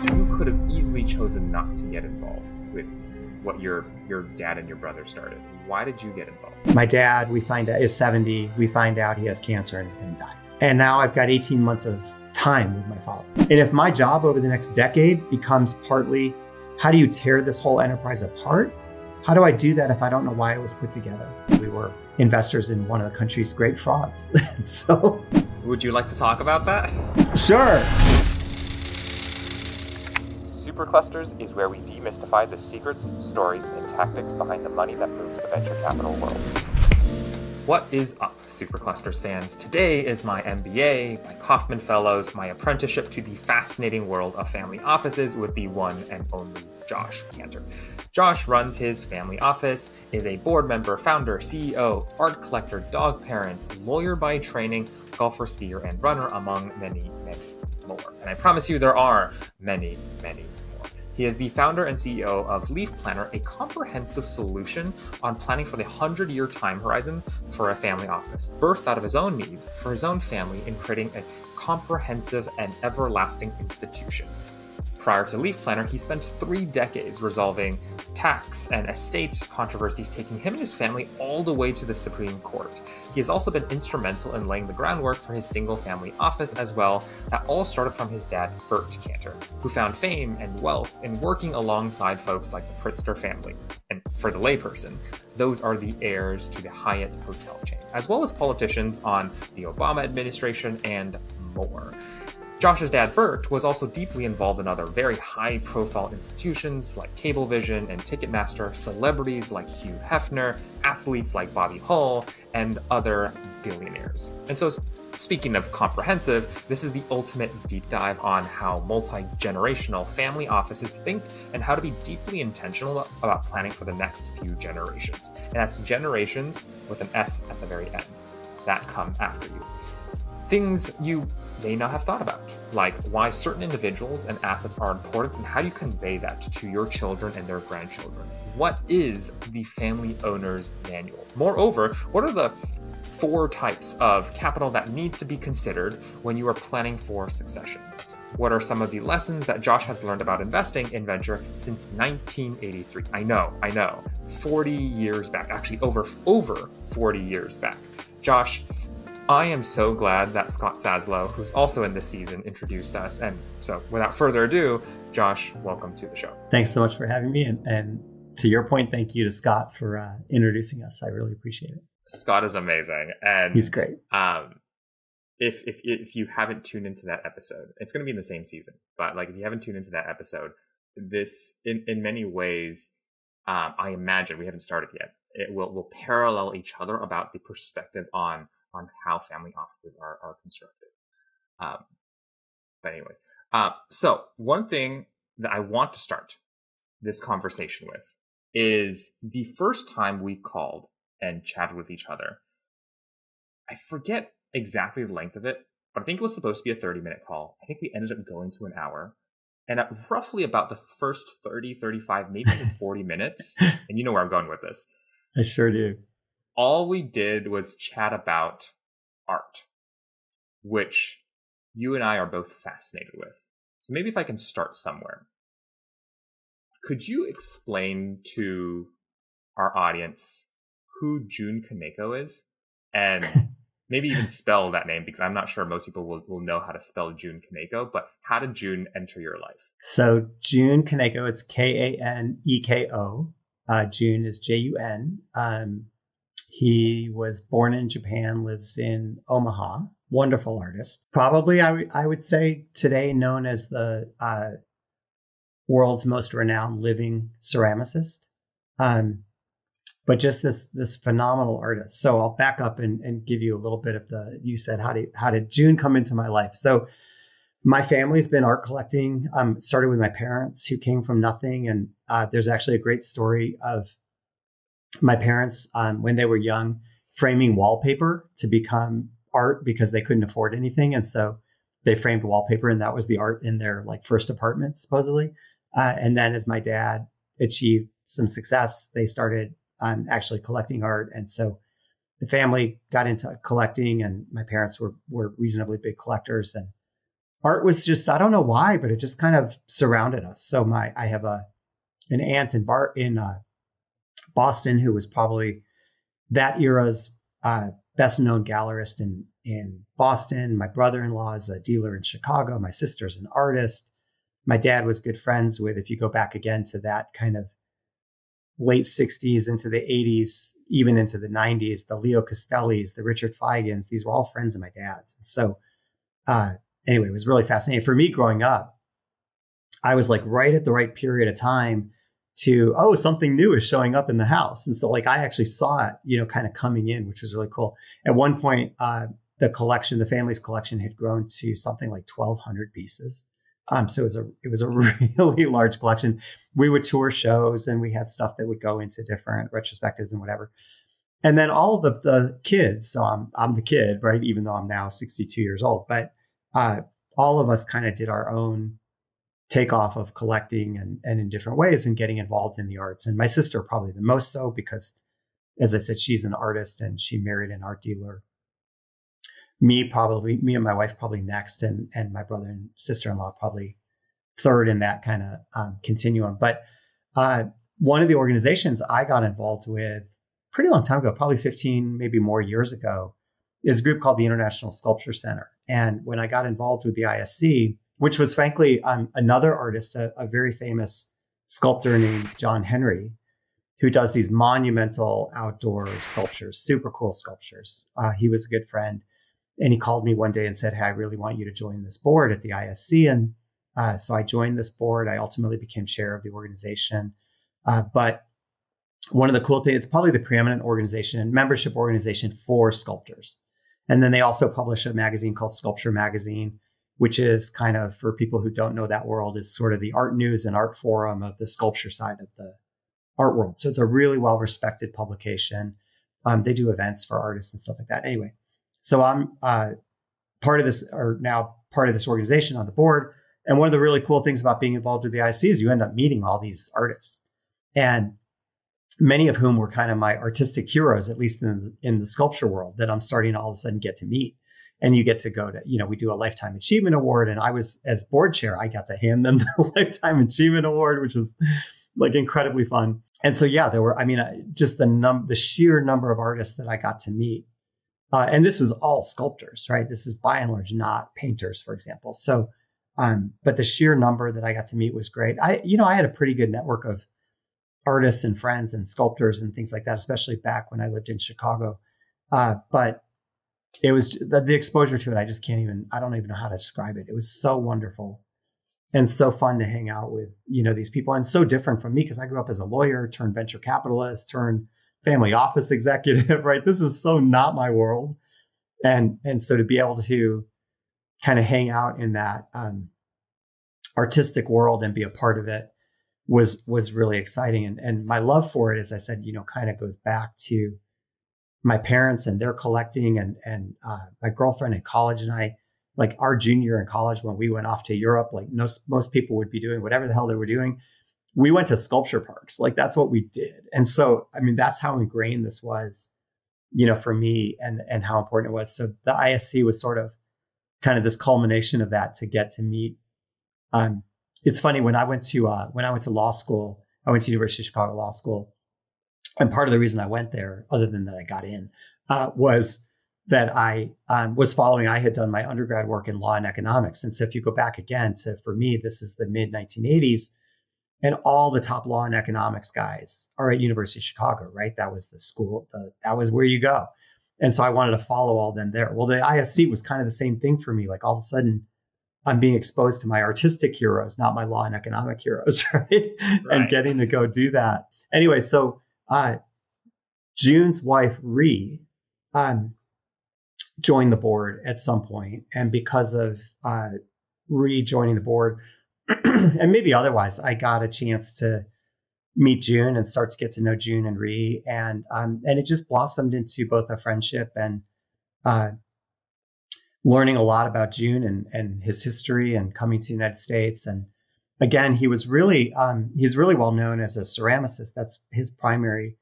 You could have easily chosen not to get involved with what your dad and your brother started. Why did you get involved? My dad, we find out, is 70. We find out he has cancer and is going to die. And now I've got 18 months of time with my father. And if my job over the next decade becomes partly, how do you tear this whole enterprise apart? How do I do that if I don't know why it was put together? We were investors in one of the country's great frauds. So, would you like to talk about that? Sure. Superclusters is where we demystify the secrets, stories, and tactics behind the money that moves the venture capital world. What is up, Superclusters fans? Today is my MBA, my Kaufman Fellows, my apprenticeship to the fascinating world of family offices with the one and only Josh Kanter. Josh runs his family office, is a board member, founder, CEO, art collector, dog parent, lawyer by training, golfer, skier, and runner, among many, many more. And I promise you there are many, many more. He is the founder and CEO of LeafPlanner, a comprehensive solution on planning for the 100-year time horizon for a family office, birthed out of his own need for his own family in creating a comprehensive and everlasting institution. Prior to LeafPlanner, he spent 3 decades resolving tax and estate controversies, taking him and his family all the way to the Supreme Court. He has also been instrumental in laying the groundwork for his single-family office as well. That all started from his dad, Bert Kanter, who found fame and wealth in working alongside folks like the Pritzker family. And for the layperson, those are the heirs to the Hyatt hotel chain, as well as politicians on the Obama administration and more. Josh's dad, Bert, was also deeply involved in other very high-profile institutions like Cablevision and Ticketmaster, celebrities like Hugh Hefner, athletes like Bobby Hull, and other billionaires. And so, speaking of comprehensive, this is the ultimate deep dive on how multi-generational family offices think and how to be deeply intentional about planning for the next few generations. And that's generations with an S at the very end that come after you. Things you may not have thought about, like why certain individuals and assets are important and how do you convey that to your children and their grandchildren. What is the family owner's manual? Moreover, what are the 4 types of capital that need to be considered when you are planning for succession? What are some of the lessons that Josh has learned about investing in venture since 1983? I know, 40 years back, actually over 40 years back. Josh, I am so glad that Scott Saslow, who's also in this season, introduced us. And so without further ado, Josh, welcome to the show. Thanks so much for having me. And to your point, thank you to Scott for introducing us. I really appreciate it. Scott is amazing. And he's great. If you haven't tuned into that episode, it's going to be in the same season. But like if you haven't tuned into that episode, this in many ways, I imagine we haven't started yet. It will parallel each other about the perspective on how family offices are constructed. But anyways, so one thing that I want to start this conversation with is the first time we called and chatted with each other. I forget exactly the length of it, but I think it was supposed to be a 30-minute call. I think we ended up going to an hour. And at roughly about the first 30, 35, maybe even 40 minutes, and you know where I'm going with this. I sure do. All we did was chat about art, which you and I are both fascinated with. So maybe if I can start somewhere. Could you explain to our audience who Jun Kaneko is? And maybe even spell that name, because I'm not sure most people will know how to spell Jun Kaneko, but how did Jun enter your life? So Jun Kaneko, it's Kaneko. Jun is Jun. He was born in Japan, lives in Omaha, wonderful artist. Probably, I would say today known as the world's most renowned living ceramicist. But just this phenomenal artist. So I'll back up and give you a little bit of you said, how did Jun come into my life? So my family's been art collecting. It started with my parents who came from nothing. And there's actually a great story of my parents, when they were young, framing wallpaper to become art because they couldn't afford anything. And so they framed wallpaper, and that was the art in their first apartment, supposedly. And then as my dad achieved some success, they started actually collecting art. And so the family got into collecting, and my parents were reasonably big collectors. And art was just, I don't know why, but it just kind of surrounded us. So I have an aunt in Boston who was probably that era's best known gallerist in Boston. My brother-in-law is a dealer in Chicago. My sister's an artist. My dad was good friends with, if you go back again to that kind of late 60s into the 80s, even into the 90s, the Leo Castellis, the Richard Feigans, these were all friends of my dad's. And so anyway, it was really fascinating. For me growing up, I was like right at the right period of time to, oh, something new is showing up in the house. And so like I actually saw it, kind of coming in, which was really cool. At one point, the family's collection had grown to something like 1,200 pieces. So it was a really large collection. We would tour shows and we had stuff that would go into different retrospectives and whatever. And then all of the kids, so I'm the kid, right? Even though I'm now 62 years old, but all of us kind of did our own takeoff of collecting and in different ways and getting involved in the arts. And my sister probably the most so because, as I said, she's an artist and she married an art dealer. Me and my wife probably next, and my brother and sister-in-law probably third in that kind of continuum. But one of the organizations I got involved with pretty long time ago, probably 15, maybe more years ago, is a group called the International Sculpture Center. And when I got involved with the ISC, which was frankly another artist, a very famous sculptor named John Henry, who does these monumental outdoor sculptures, super cool sculptures. He was a good friend. And he called me one day and said, hey, I really want you to join this board at the ISC. And so I joined this board. I ultimately became chair of the organization. But one of the cool things, it's probably the preeminent membership organization for sculptors. And then they also publish a magazine called Sculpture Magazine, which is kind of, for people who don't know that world, is sort of the art news and art forum of the sculpture side of the art world. So it's a really well-respected publication. They do events for artists and stuff like that. Anyway, so I'm part of this organization on the board. And one of the really cool things about being involved with the IC is you end up meeting all these artists, and many of whom were kind of my artistic heroes, at least in the sculpture world, that I'm starting to all of a sudden get to meet. And you get to go to, we do a Lifetime Achievement Award. And I was, as board chair, I got to hand them the Lifetime Achievement Award, which was like incredibly fun. And so, yeah, there were, just the sheer number of artists that I got to meet. And this was all sculptors, right? This is by and large not painters, for example. So, but the sheer number that I got to meet was great. I had a pretty good network of artists and friends and sculptors and things like that, especially back when I lived in Chicago. But it was the exposure to it. I don't even know how to describe it. It was so wonderful and so fun to hang out with, these people, and so different from me because I grew up as a lawyer turned venture capitalist, turned family office executive, right? This is so not my world. And so to be able to kind of hang out in that artistic world and be a part of it was really exciting. And my love for it, as I said, kind of goes back to my parents and their collecting and my girlfriend in college and I, like our junior year in college when we went off to Europe, like most people would be doing whatever the hell they were doing. We went to sculpture parks. Like that's what we did. And so, that's how ingrained this was, for me and how important it was. So the ISC was sort of kind of this culmination of that to get to meet. It's funny when I went to law school, I went to University of Chicago Law School. And part of the reason I went there, other than that I got in, was that I had done my undergrad work in law and economics. And so if you go back again for me, this is the mid 1980s, and all the top law and economics guys are at University of Chicago, right? That was the school, that was where you go. And so I wanted to follow all them there. Well, the ISC was kind of the same thing for me. Like all of a sudden, I'm being exposed to my artistic heroes, not my law and economic heroes, right? And getting to go do that. Anyway, so Jun's wife, Ree, joined the board at some point. And because of Ree joining the board, and maybe otherwise, I got a chance to meet Jun and start to get to know Jun and Ree. And it just blossomed into both a friendship and learning a lot about Jun and his history and coming to the United States. And again, he's really well known as a ceramicist. That's his primary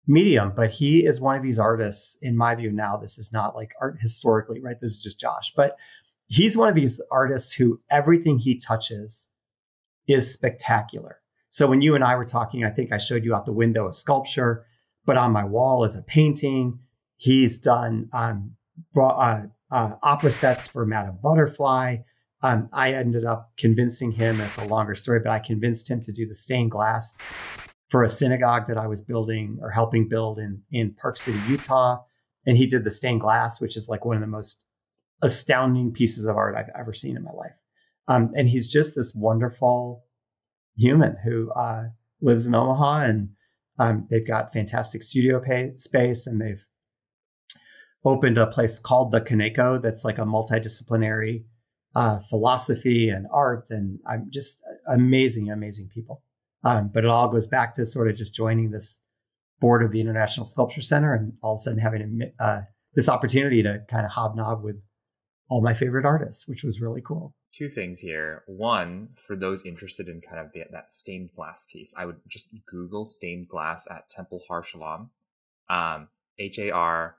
medium, but he is one of these artists, in my view now, this is not like art historically, right? This is just Josh, but he's one of these artists who everything he touches is spectacular. So when you and I were talking, I think I showed you out the window a sculpture, but on my wall is a painting. He's done opera sets for Madame Butterfly. I ended up convincing him, it's a longer story, but I convinced him to do the stained glass for a synagogue that I was building or helping build in Park City, Utah. And he did the stained glass, which is like one of the most astounding pieces of art I've ever seen in my life. And he's just this wonderful human who lives in Omaha, and they've got fantastic studio space, and they've opened a place called the Kaneko that's like a multidisciplinary philosophy and art, and I'm just amazing people. But it all goes back to sort of just joining this board of the International Sculpture Center, and all of a sudden having this opportunity to kind of hobnob with all my favorite artists, which was really cool. Two things here. One, for those interested in kind of that stained glass piece, I would just Google stained glass at Temple Har Shalom, HARSHALOM.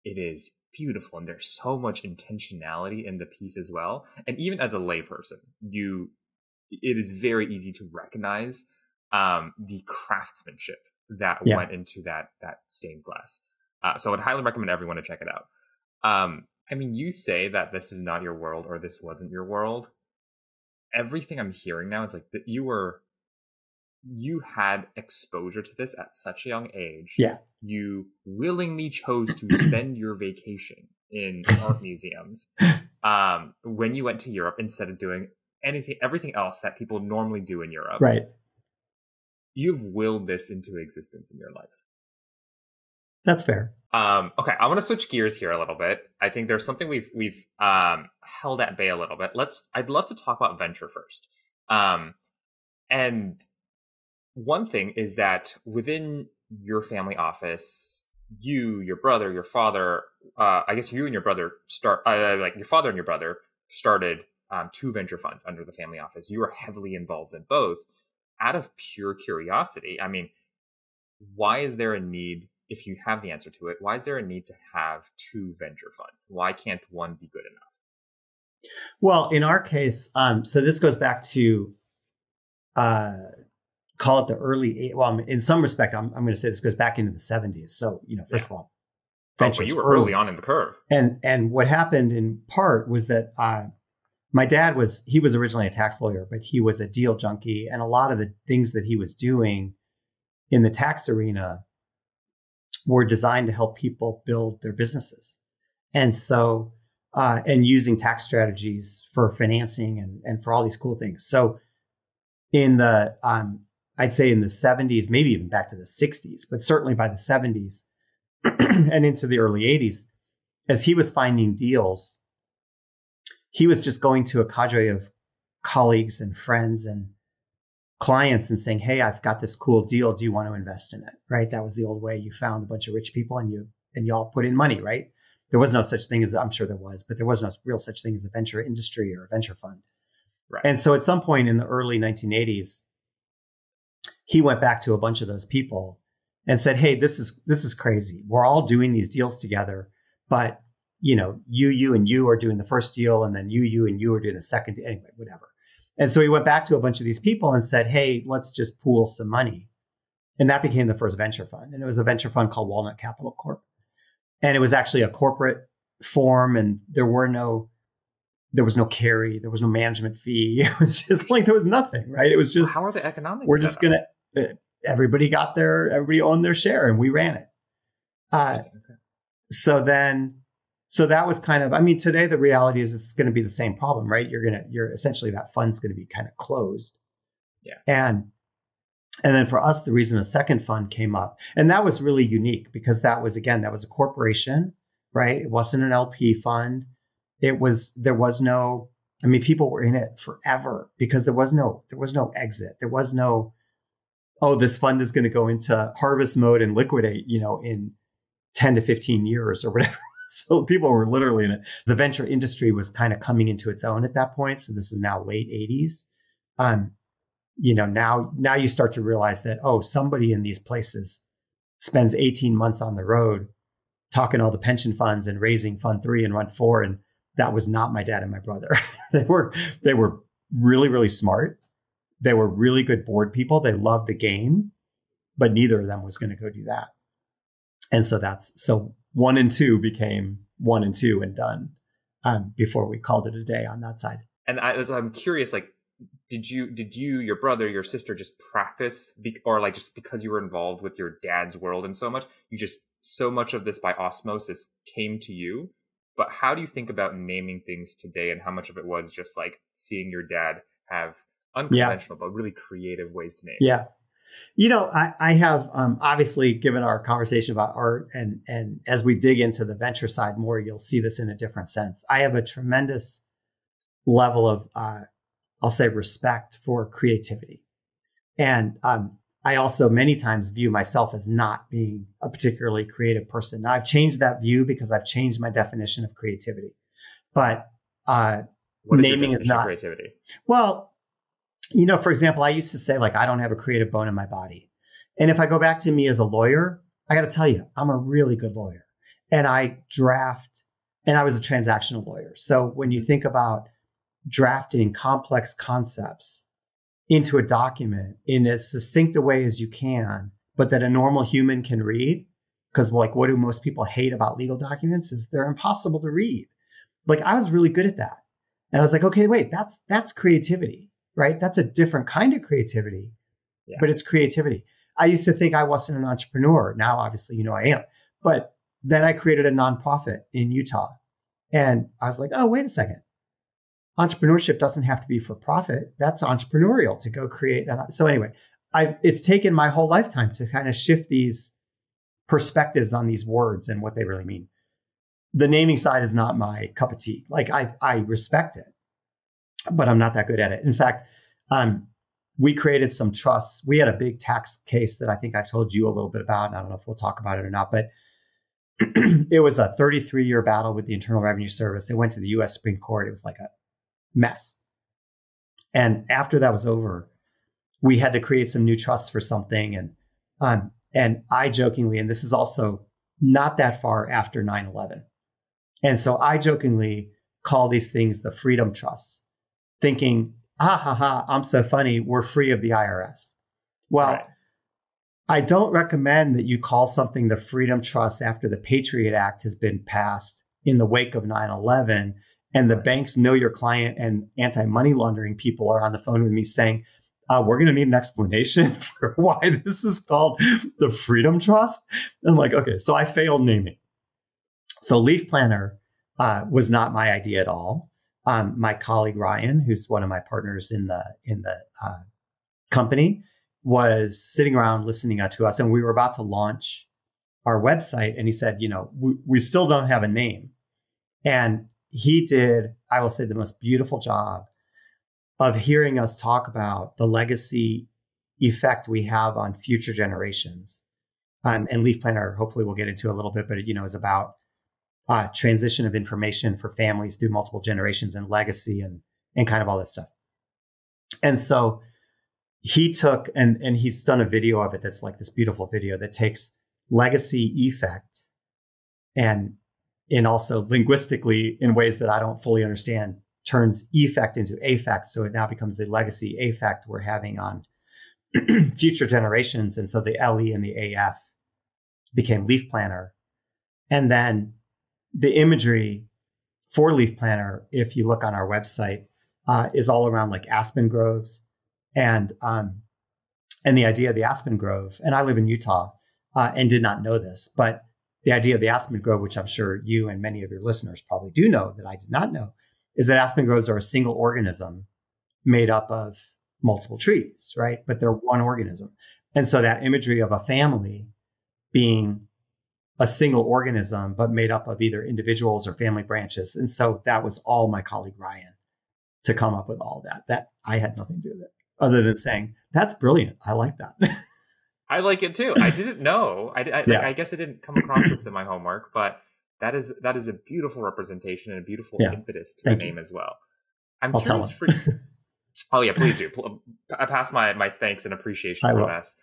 It is beautiful, and there's so much intentionality in the piece as well. And even as a layperson, it is very easy to recognize the craftsmanship that went into that stained glass. So I would highly recommend everyone to check it out. I mean, you say that this is not your world or this wasn't your world. Everything I'm hearing now is like that you had exposure to this at such a young age. Yeah. You willingly chose to spend your vacation in art museums when you went to Europe instead of doing everything else that people normally do in Europe. Right. You've willed this into existence in your life. That's fair. Okay, I want to switch gears here a little bit. I think there's something we've held at bay a little bit. I'd love to talk about venture first. And one thing is that within your family office, your brother, your father, I guess you and your brother your father and your brother started two venture funds under the family office. You were heavily involved in both. Out of pure curiosity, I mean, why is there a need? If you have the answer to it, why is there a need to have two venture funds? Why can't one be good enough? Well, in our case, so this goes back to call it the early. Well, in some respect, I'm going to say this goes back into the 70s. So, first of all, but you were early on in the curve. And what happened in part was that my dad was originally a tax lawyer, but he was a deal junkie, and a lot of the things that he was doing in the tax arena were designed to help people build their businesses. And so, and using tax strategies for financing and for all these cool things. So in the, I'd say in the 70s, maybe even back to the 60s, but certainly by the 70s and into the early 80s, as he was finding deals, he was just going to a cadre of colleagues and friends and clients and saying, hey, I've got this cool deal. Do you want to invest in it? Right. That was the old way. You found a bunch of rich people and you all put in money, right? There was no such thing as, I'm sure there was, but there was no real such thing as a venture industry or a venture fund. Right. And so at some point in the early 1980s, he went back to a bunch of those people and said, hey, this is crazy. We're all doing these deals together, but you and you are doing the first deal, and then you and you are doing the second. Anyway, whatever. And so he went back to a bunch of these people and said, hey, let's just pool some money. And that became the first venture fund. And it was a venture fund called Walnut Capital Corp. And it was actually a corporate form, and there was no carry, there was no management fee. It was just like, there was nothing, right? It was just, how are the economics? We're just going to, everybody owned their share, and we ran it. So that was kind of, I mean, today the reality is it's going to be the same problem, right? You're essentially, that fund's going to be kind of closed. Yeah. And then for us, the reason a second fund came up, and that was really unique because that was a corporation, right? It wasn't an LP fund. There was no, I mean, people were in it forever because there was no exit. There was no, oh, this fund is going to go into harvest mode and liquidate, in 10 to 15 years or whatever. So people were literally in it. The venture industry was kind of coming into its own at that point. So this is now late 80s. Now you start to realize that, oh, somebody in these places spends 18 months on the road talking to all the pension funds and raising Fund III and Fund IV. And that was not my dad and my brother. they were really, really smart. They were really good board people. They loved the game, but neither of them was going to go do that. And so 1 and 2 became 1 and 2 and done before we called it a day on that side. And I'm curious, like, did you, your brother, your sister just practice or like just because you were involved with your dad's world and so much, you just so much of this by osmosis came to you? But how do you think about naming things today, and how much of it was just like seeing your dad have unconventional but really creative ways to name? Yeah. I have obviously, given our conversation about art, and as we dig into the venture side more, you'll see this in a different sense. I have a tremendous level of, I'll say, respect for creativity. And I also many times view myself as not being a particularly creative person. Now, I've changed that view because I've changed my definition of creativity. But naming is not creativity. Well, for example, I used to say, like, I don't have a creative bone in my body. And if I go back to me as a lawyer, I got to tell you, I'm a really good lawyer. And I was a transactional lawyer. So when you think about drafting complex concepts into a document in as succinct a way as you can, but that a normal human can read, because like, what do most people hate about legal documents is they're impossible to read. Like, I was really good at that. And I was like, okay, wait, that's creativity. Right? That's a different kind of creativity, but it's creativity. I used to think I wasn't an entrepreneur. Now, obviously, I am. But then I created a nonprofit in Utah. And I was like, oh, wait a second. Entrepreneurship doesn't have to be for profit. That's entrepreneurial to go create. So anyway, it's taken my whole lifetime to kind of shift these perspectives on these words and what they really mean. The naming side is not my cup of tea. Like, I respect it, but I'm not that good at it. In fact, we created some trusts. We had a big tax case that I think I've told you a little bit about, and I don't know if we'll talk about it or not, but it was a 33-year battle with the Internal Revenue Service. It went to the U.S. Supreme Court. It was like a mess. And after that was over, we had to create some new trusts for something. And I jokingly, and this is also not that far after 9/11. And so I jokingly call these things the Freedom Trusts, thinking, I'm so funny, we're free of the IRS. Well, right. I don't recommend that you call something the Freedom Trust after the Patriot Act has been passed in the wake of 9/11, and the banks know your client and anti-money laundering people are on the phone with me saying, we're going to need an explanation for why this is called the Freedom Trust. And I'm like, okay, so I failed naming. So Leaf Planner was not my idea at all. My colleague Ryan, who's one of my partners in the company, was sitting around listening to us, and we were about to launch our website. And he said, we still don't have a name. And he did, I will say, the most beautiful job of hearing us talk about the legacy effect we have on future generations. And Leaf Planner, hopefully we'll get into a little bit, but is about transition of information for families through multiple generations and legacy and kind of all this stuff. And so he took, and he's done a video of it that's like this beautiful video that takes legacy effect and also linguistically in ways that I don't fully understand, turns effect into affect. So it now becomes the legacy affect we're having on future generations. And so the LE and the AF became Leaf Planner. And then the imagery for Leaf Planner, if you look on our website, is all around like aspen groves and the idea of the aspen grove. And I live in Utah and did not know this, but the idea of the aspen grove, which I'm sure you and many of your listeners probably do know that I did not know, is that aspen groves are a single organism made up of multiple trees, right? But they're one organism. And so that imagery of a family being a single organism, but made up of either individuals or family branches. And so that was all my colleague Ryan to come up with all that I had nothing to do with it other than saying, that's brilliant. I like that. I like it too. I didn't know. I guess I didn't come across this in my homework, but that is a beautiful representation and a beautiful impetus to the name as well. I'll curious for Oh yeah, please do. I pass my thanks and appreciation for this.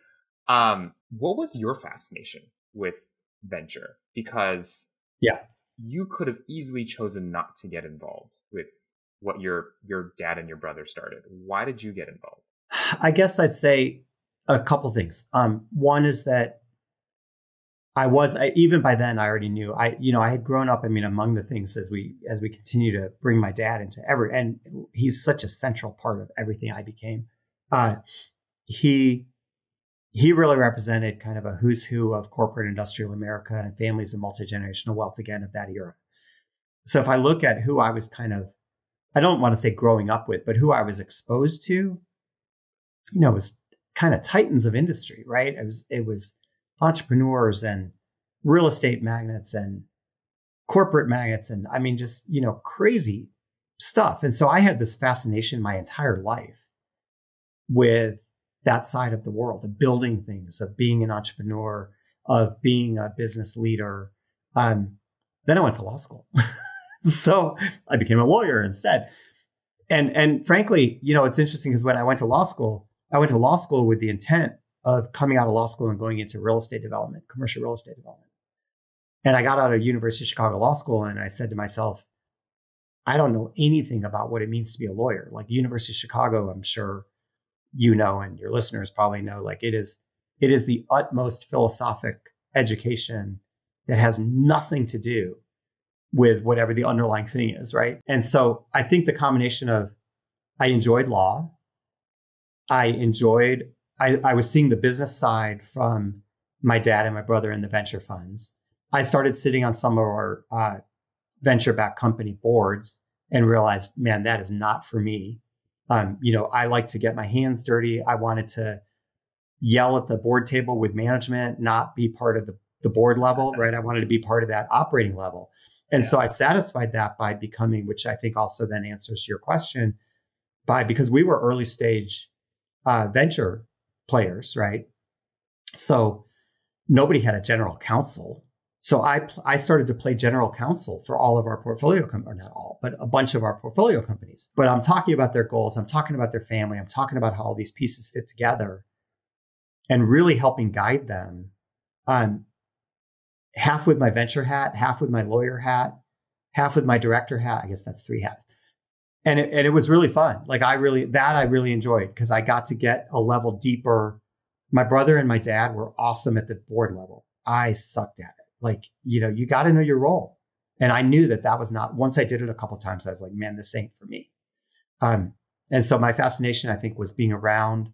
What was your fascination with venture? because Yeah. you could have easily chosen not to get involved with what your dad and your brother started. Why did you get involved? I guess I'd say a couple things. One is that even by then I already knew I had grown up. I mean, among the things as we continue to bring my dad into and he's such a central part of everything I became. He really represented kind of a who's who of corporate industrial America and families of multi-generational wealth again of that era. So if I look at who I was I don't want to say growing up with, but who I was exposed to, it was kind of titans of industry, right? It was entrepreneurs and real estate magnates and corporate magnates and I mean, just, crazy stuff. And so I had this fascination my entire life with that side of the world, of building things, of being an entrepreneur, of being a business leader. Then I went to law school. So I became a lawyer instead. And frankly, it's interesting because when I went to law school with the intent of coming out of law school and going into real estate development, commercial real estate development. And I got out of University of Chicago Law School and I said to myself, I don't know anything about what it means to be a lawyer. Like University of Chicago, I'm sure and your listeners probably know, like it is the utmost philosophic education that has nothing to do with whatever the underlying thing is, right? And so I think the combination of I enjoyed law, I was seeing the business side from my dad and my brother in the venture funds. I started sitting on some of our venture-backed company boards and realized, man, that is not for me. I like to get my hands dirty. I wanted to yell at the board table with management, not be part of the board level, right? I wanted to be part of that operating level. And so I satisfied that by becoming, which I think also then answers your question, because we were early stage venture players, right? So nobody had a general counsel. So I started to play general counsel for all of our portfolio companies, or not all, but a bunch of our portfolio companies. But I'm talking about their goals. I'm talking about their family. I'm talking about how all these pieces fit together and really helping guide them. Half with my venture hat, half with my lawyer hat, half with my director hat. I guess that's 3 hats. And it was really fun. Like I really enjoyed because I got to get a level deeper. My brother and my dad were awesome at the board level. I sucked at it. Like, you got to know your role. And I knew that was not, once I did it a couple of times, I was like, man, this ain't for me. And so my fascination, I think, was being around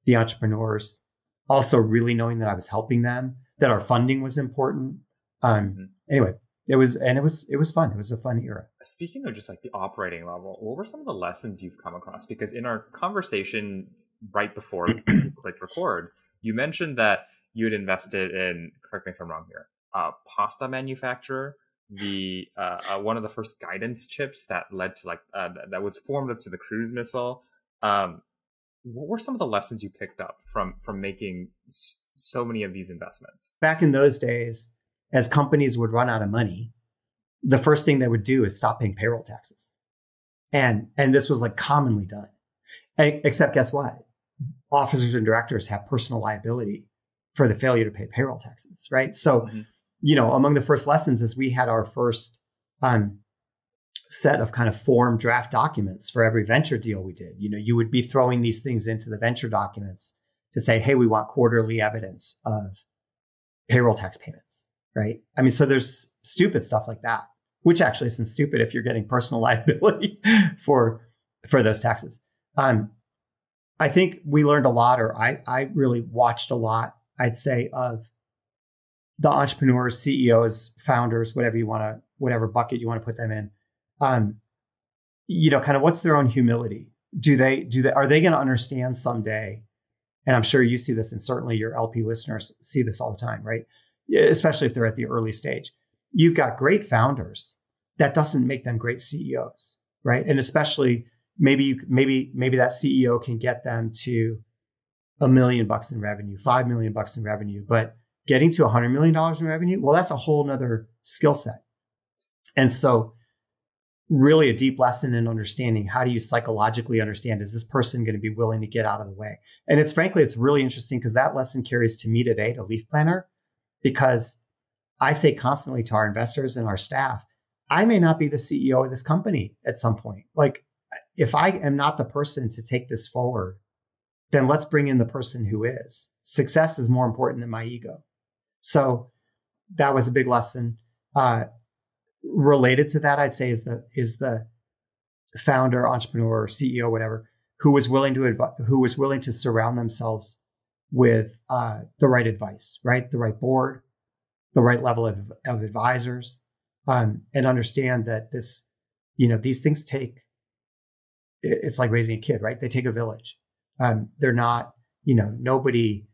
the entrepreneurs, also really knowing that I was helping them, that our funding was important. Anyway, it was fun. It was a fun era. Speaking of just like the operating level, what were some of the lessons you've come across? Because in our conversation right before we clicked record, you mentioned that you had invested in, correct me if I'm wrong here, pasta manufacturer, the one of the first guidance chips that led to that was formed up to the cruise missile. What were some of the lessons you picked up from making so many of these investments? Back in those days, as companies would run out of money, the first thing they would do is stop paying payroll taxes. And this was like commonly done. Except guess what? Officers and directors have personal liability for the failure to pay payroll taxes, right? So, among the first lessons is we had our first set of kind of form draft documents for every venture deal we did. You would be throwing these things into the venture documents to say, hey, we want quarterly evidence of payroll tax payments, right? I mean, so there's stupid stuff like that, which actually isn't stupid if you're getting personal liability for those taxes. I think we learned a lot, or I really watched a lot, I'd say, of the entrepreneurs, CEOs, founders, whatever bucket you want to put them in. Kind of what's their own humility? Are they going to understand someday? And I'm sure you see this, and certainly your LP listeners see this all the time, right? Especially if they're at the early stage. You've got great founders. That doesn't make them great CEOs, right? And especially maybe that CEO can get them to $1 million in revenue, $5 million in revenue, but getting to $100 million in revenue, well, that's a whole nother skill set. And so really a deep lesson in understanding, how do you psychologically understand, is this person going to be willing to get out of the way? And it's really interesting because that lesson carries to me today, to leafplanner, because I say constantly to our investors and our staff, I may not be the CEO of this company at some point. Like, if I am not the person to take this forward, then let's bring in the person who is. Success is more important than my ego. So that was a big lesson. Related to that, I'd say is the founder, entrepreneur, CEO, whatever, who was willing to surround themselves with the right advice, right? The right board, the right level of advisors, and understand that these things it's like raising a kid, right? They take a village. They're not, nobody,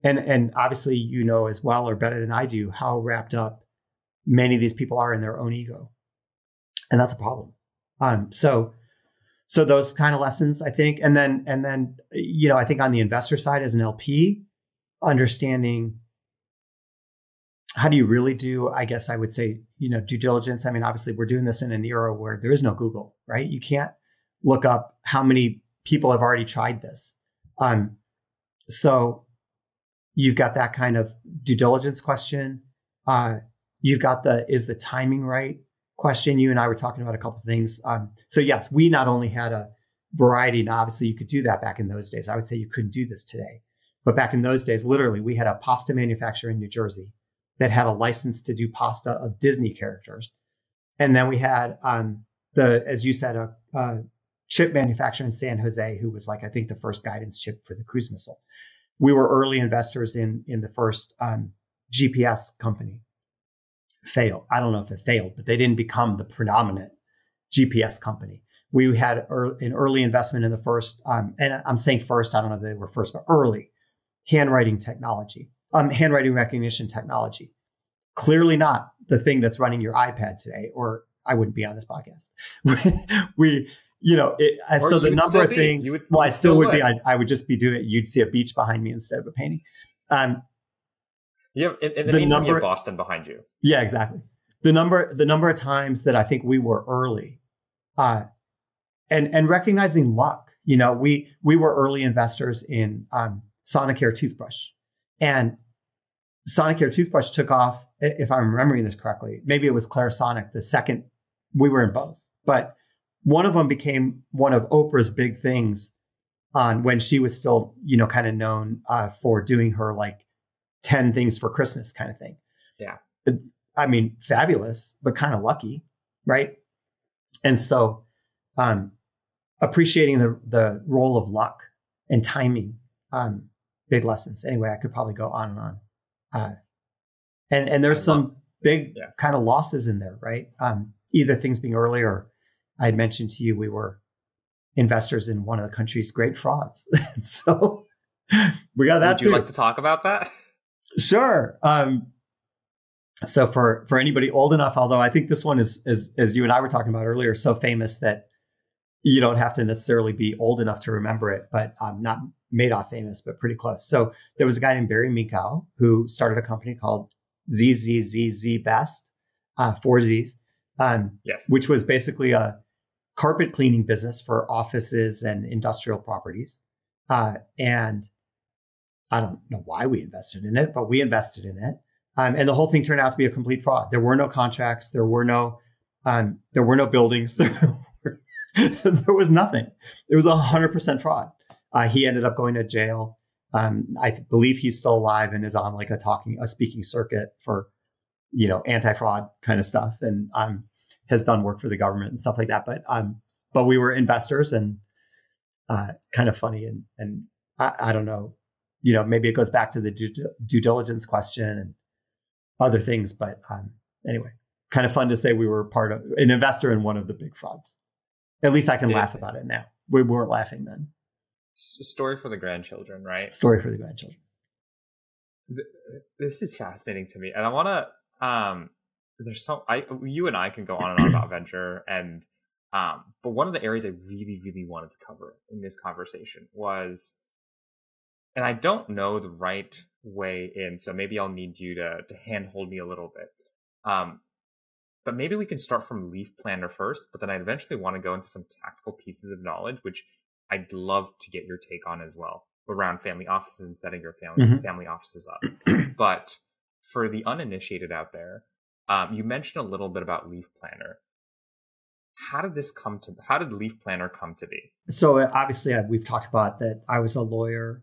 and obviously, as well or better than I do, how wrapped up many of these people are in their own ego. And that's a problem. So those kind of lessons, I think, and then, I think on the investor side as an LP, understanding how do you really do, I guess I would say, due diligence. I mean, obviously we're doing this in an era where there is no Google, right? You can't look up how many people have already tried this. So you've got that kind of due diligence question. You've got is the timing right question. You and I were talking about a couple of things. So yes, we not only had a variety, and obviously you could do that back in those days. I would say you couldn't do this today. But back in those days, literally, we had a pasta manufacturer in New Jersey that had a license to do pasta of Disney characters. And then we had, as you said, a chip manufacturer in San Jose who was like, I think, the first guidance chip for the cruise missile. We were early investors in the first GPS company. Failed. I don't know if it failed, but they didn't become the predominant GPS company. We had an early investment in the first, and I'm saying first, I don't know if they were first, but early handwriting recognition technology. Clearly not the thing that's running your iPad today, or I wouldn't be on this podcast. So the number of things, I still would be. I would just be doing it. You'd see a beach behind me instead of a painting. Yeah, in the meantime, you have Boston behind you. Yeah, exactly. The number of times that I think we were early, and recognizing luck. We were early investors in Sonicare toothbrush, and Sonicare toothbrush took off. If I'm remembering this correctly, maybe it was Clarisonic. The second, we were in both, but one of them became one of Oprah's big things on when she was still, kind of known for doing her like 10 things for Christmas kind of thing. Yeah. I mean, fabulous, but kind of lucky, right? And so appreciating the role of luck and timing, big lessons. Anyway, I could probably go on and on. And there's some big kind of losses in there, right? Either things being early, or I had mentioned to you, we were investors in one of the country's great frauds. So we got that too. Would you like to talk about that? Sure. So for anybody old enough, although I think this one is, as you and I were talking about earlier, so famous that you don't have to necessarily be old enough to remember it, but not Madoff famous, but pretty close. So there was a guy named Barry Minkow who started a company called ZZZZ Best, 4 Z's, yes, which was basically a carpet cleaning business for offices and industrial properties. And I don't know why we invested in it, but we invested in it. And the whole thing turned out to be a complete fraud. There were no contracts. There were no buildings. There was nothing. It was 100% fraud. He ended up going to jail. I believe he's still alive and is on like a speaking circuit for, anti-fraud kind of stuff, and has done work for the government and stuff like that. But we were investors, and kind of funny, and I don't know, maybe it goes back to the due diligence question and other things. But anyway, kind of fun to say we were part of an investor in one of the big frauds. At least I can laugh about it now. We weren't laughing then. Story for the grandchildren, right? Story for the grandchildren. This is fascinating to me, and I want to. You and I can go on and on about venture, and but one of the areas I really, really wanted to cover in this conversation was, and I don't know the right way in, so maybe I'll need you to handhold me a little bit. But maybe we can start from Leaf Planner first, but then I eventually want to go into some tactical pieces of knowledge, which I'd love to get your take on as well, around family offices and setting your family offices up. But For the uninitiated out there, you mentioned a little bit about leafplanner. How did leafplanner come to be? So obviously we've talked about that I was a lawyer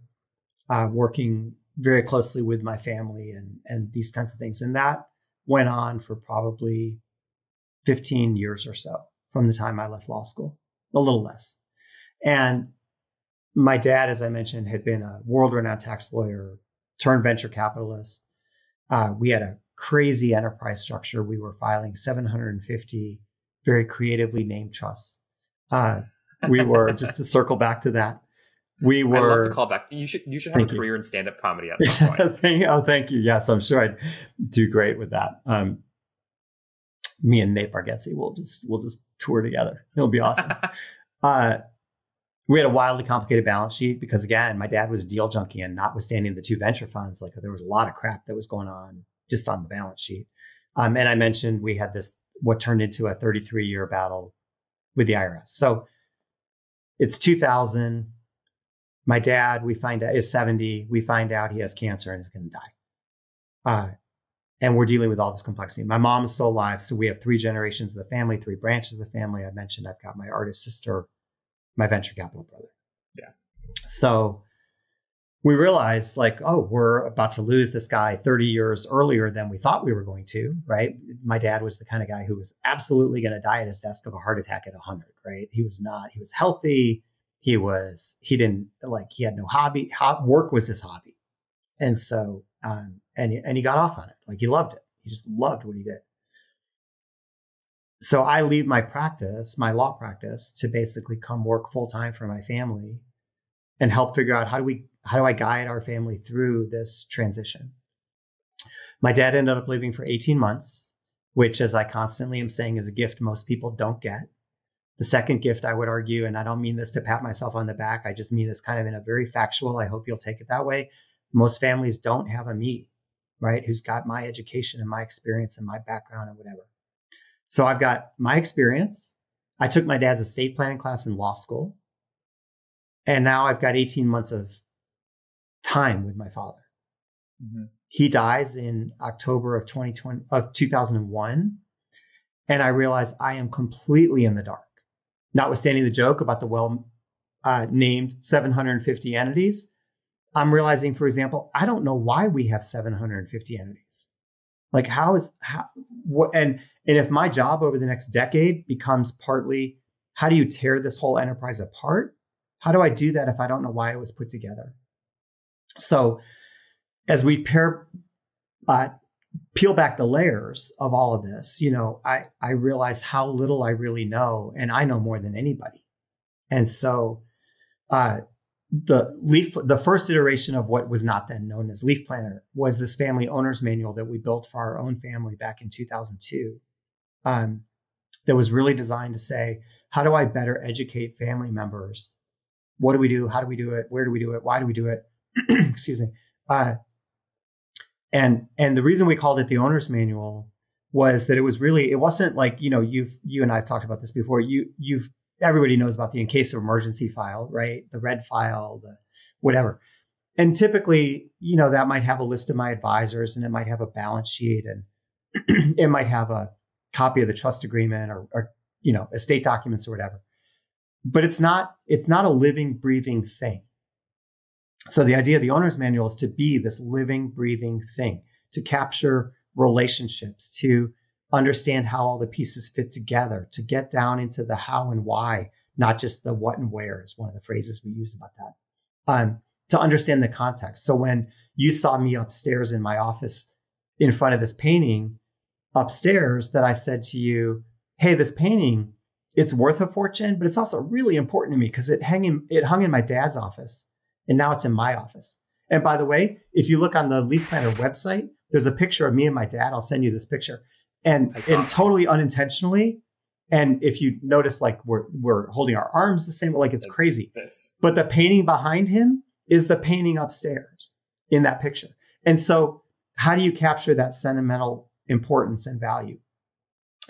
working very closely with my family and these kinds of things. And that went on for probably 15 years or so from the time I left law school, a little less. And my dad, as I mentioned, had been a world-renowned tax lawyer turned venture capitalist. We had a crazy enterprise structure. We were filing 750 very creatively named trusts. We were, just to circle back to that, I love the callback. You should have a career in stand-up comedy at some point. Thank you. Yes, I'm sure I'd do great with that. Me and Nate Bargatze we'll just tour together. It'll be awesome. We had a wildly complicated balance sheet because, again, my dad was a deal junkie, and notwithstanding the two venture funds, like there was a lot of crap that was going on just on the balance sheet. And I mentioned we had what turned into a 33-year battle with the IRS. So it's 2000. My dad, we find out, is 70. We find out he has cancer and is going to die. And we're dealing with all this complexity. My mom is still alive, so we have 3 generations of the family, 3 branches of the family. I mentioned I've got my artist sister, my venture capital brother. Yeah. So we realized, like, oh, we're about to lose this guy 30 years earlier than we thought we were going to, right? My dad was the kind of guy who was absolutely going to die at his desk of a heart attack at 100, right? He was not. He was healthy. He had no hobby. Work was his hobby. And so, and he got off on it. Like, he loved it. He just loved what he did. So I leave my law practice, to basically come work full time for my family and help figure out how do I guide our family through this transition. My dad ended up living for 18 months, which, as I constantly am saying, is a gift most people don't get. The second gift, I would argue, and I don't mean this to pat myself on the back, I just mean this kind of in a very factual, I hope you'll take it that way. Most families don't have a me, right, who's got my education and my experience and my background and whatever. So I've got my experience. I took my dad's estate planning class in law school. And now I've got 18 months of time with my father. Mm-hmm. He dies in October of 2001. And I realize I am completely in the dark. Notwithstanding the joke about the named 750 entities, I'm realizing, for example, I don't know why we have 750 entities. Like, and if my job over the next decade becomes partly, how do you tear this whole enterprise apart? How do I do that if I don't know why it was put together? So as we peel back the layers of all of this, I realize how little I really know, and I know more than anybody. And so the first iteration of what was not then known as leafplanner was this family owner's manual that we built for our own family back in 2002. That was really designed to say, how do I better educate family members? What do we do? How do we do it? Where do we do it? Why do we do it? Excuse me. And the reason we called it the owner's manual was that it wasn't like, you and I have talked about this before. Everybody knows about the in case of emergency file, right? The red file, the whatever. And typically, that might have a list of my advisors, and it might have a balance sheet, and it might have a copy of the trust agreement or estate documents or whatever. But it's not a living, breathing thing. So the idea of the owner's manual is to be this living, breathing thing, to capture relationships, to understand how all the pieces fit together, to get down into the how and why, not just the what and where is one of the phrases we use about that, to understand the context. So when you saw me upstairs in my office in front of this painting upstairs, that I said to you, hey, this painting, it's worth a fortune, but it's also really important to me because it hung in my dad's office, and now it's in my office. And by the way, if you look on the leafplanner website, there's a picture of me and my dad. I'll send you this picture. And totally unintentionally. And if you notice, like we're holding our arms the same, like it's crazy. But the painting behind him is the painting upstairs in that picture. And so how do you capture that sentimental importance and value?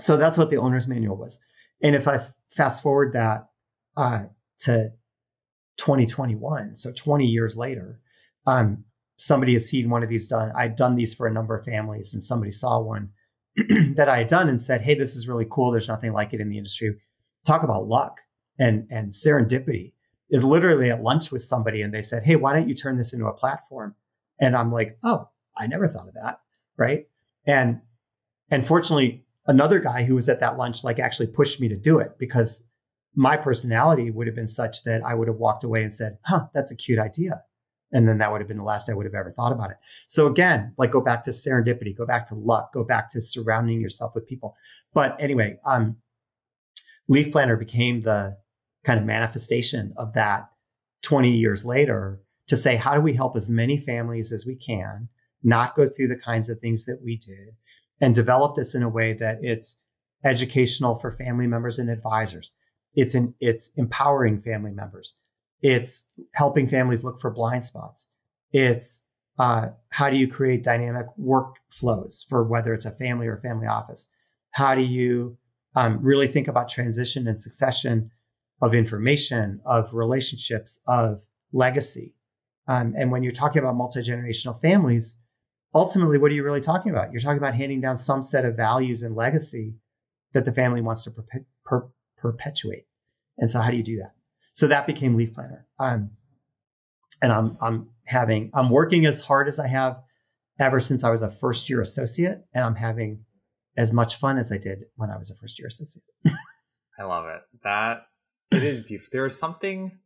So that's what the owner's manual was. And if I fast forward that to 2021, so 20 years later, somebody had seen one of these done. I'd done these for a number of families, and somebody saw one that I had done and said, hey, this is really cool. There's nothing like it in the industry. Talk about luck and serendipity. Is literally at lunch with somebody and they said, hey, why don't you turn this into a platform? And I'm like, oh, I never thought of that. Right. And fortunately, another guy who was at that lunch like actually pushed me to do it, because my personality would have been such that I would have walked away and said, that's a cute idea. And then that would have been the last I would have ever thought about it. So again, like go back to serendipity, go back to luck, go back to surrounding yourself with people. But anyway, Leaf Planner became the kind of manifestation of that 20 years later, to say, how do we help as many families as we can not go through the kinds of things that we did, and develop this in a way that it's educational for family members and advisors. It's empowering family members. It's helping families look for blind spots. It's how do you create dynamic workflows for whether it's a family or a family office? How do you really think about transition and succession of information, of relationships, of legacy? And when you're talking about multi-generational families, ultimately, what are you really talking about? You're talking about handing down some set of values and legacy that the family wants to perpetuate. And so how do you do that? So that became Leaf Planner. And I'm working as hard as I have ever since I was a first year associate, and I'm having as much fun as I did when I was a first year associate. I love it. It is beautiful. There is something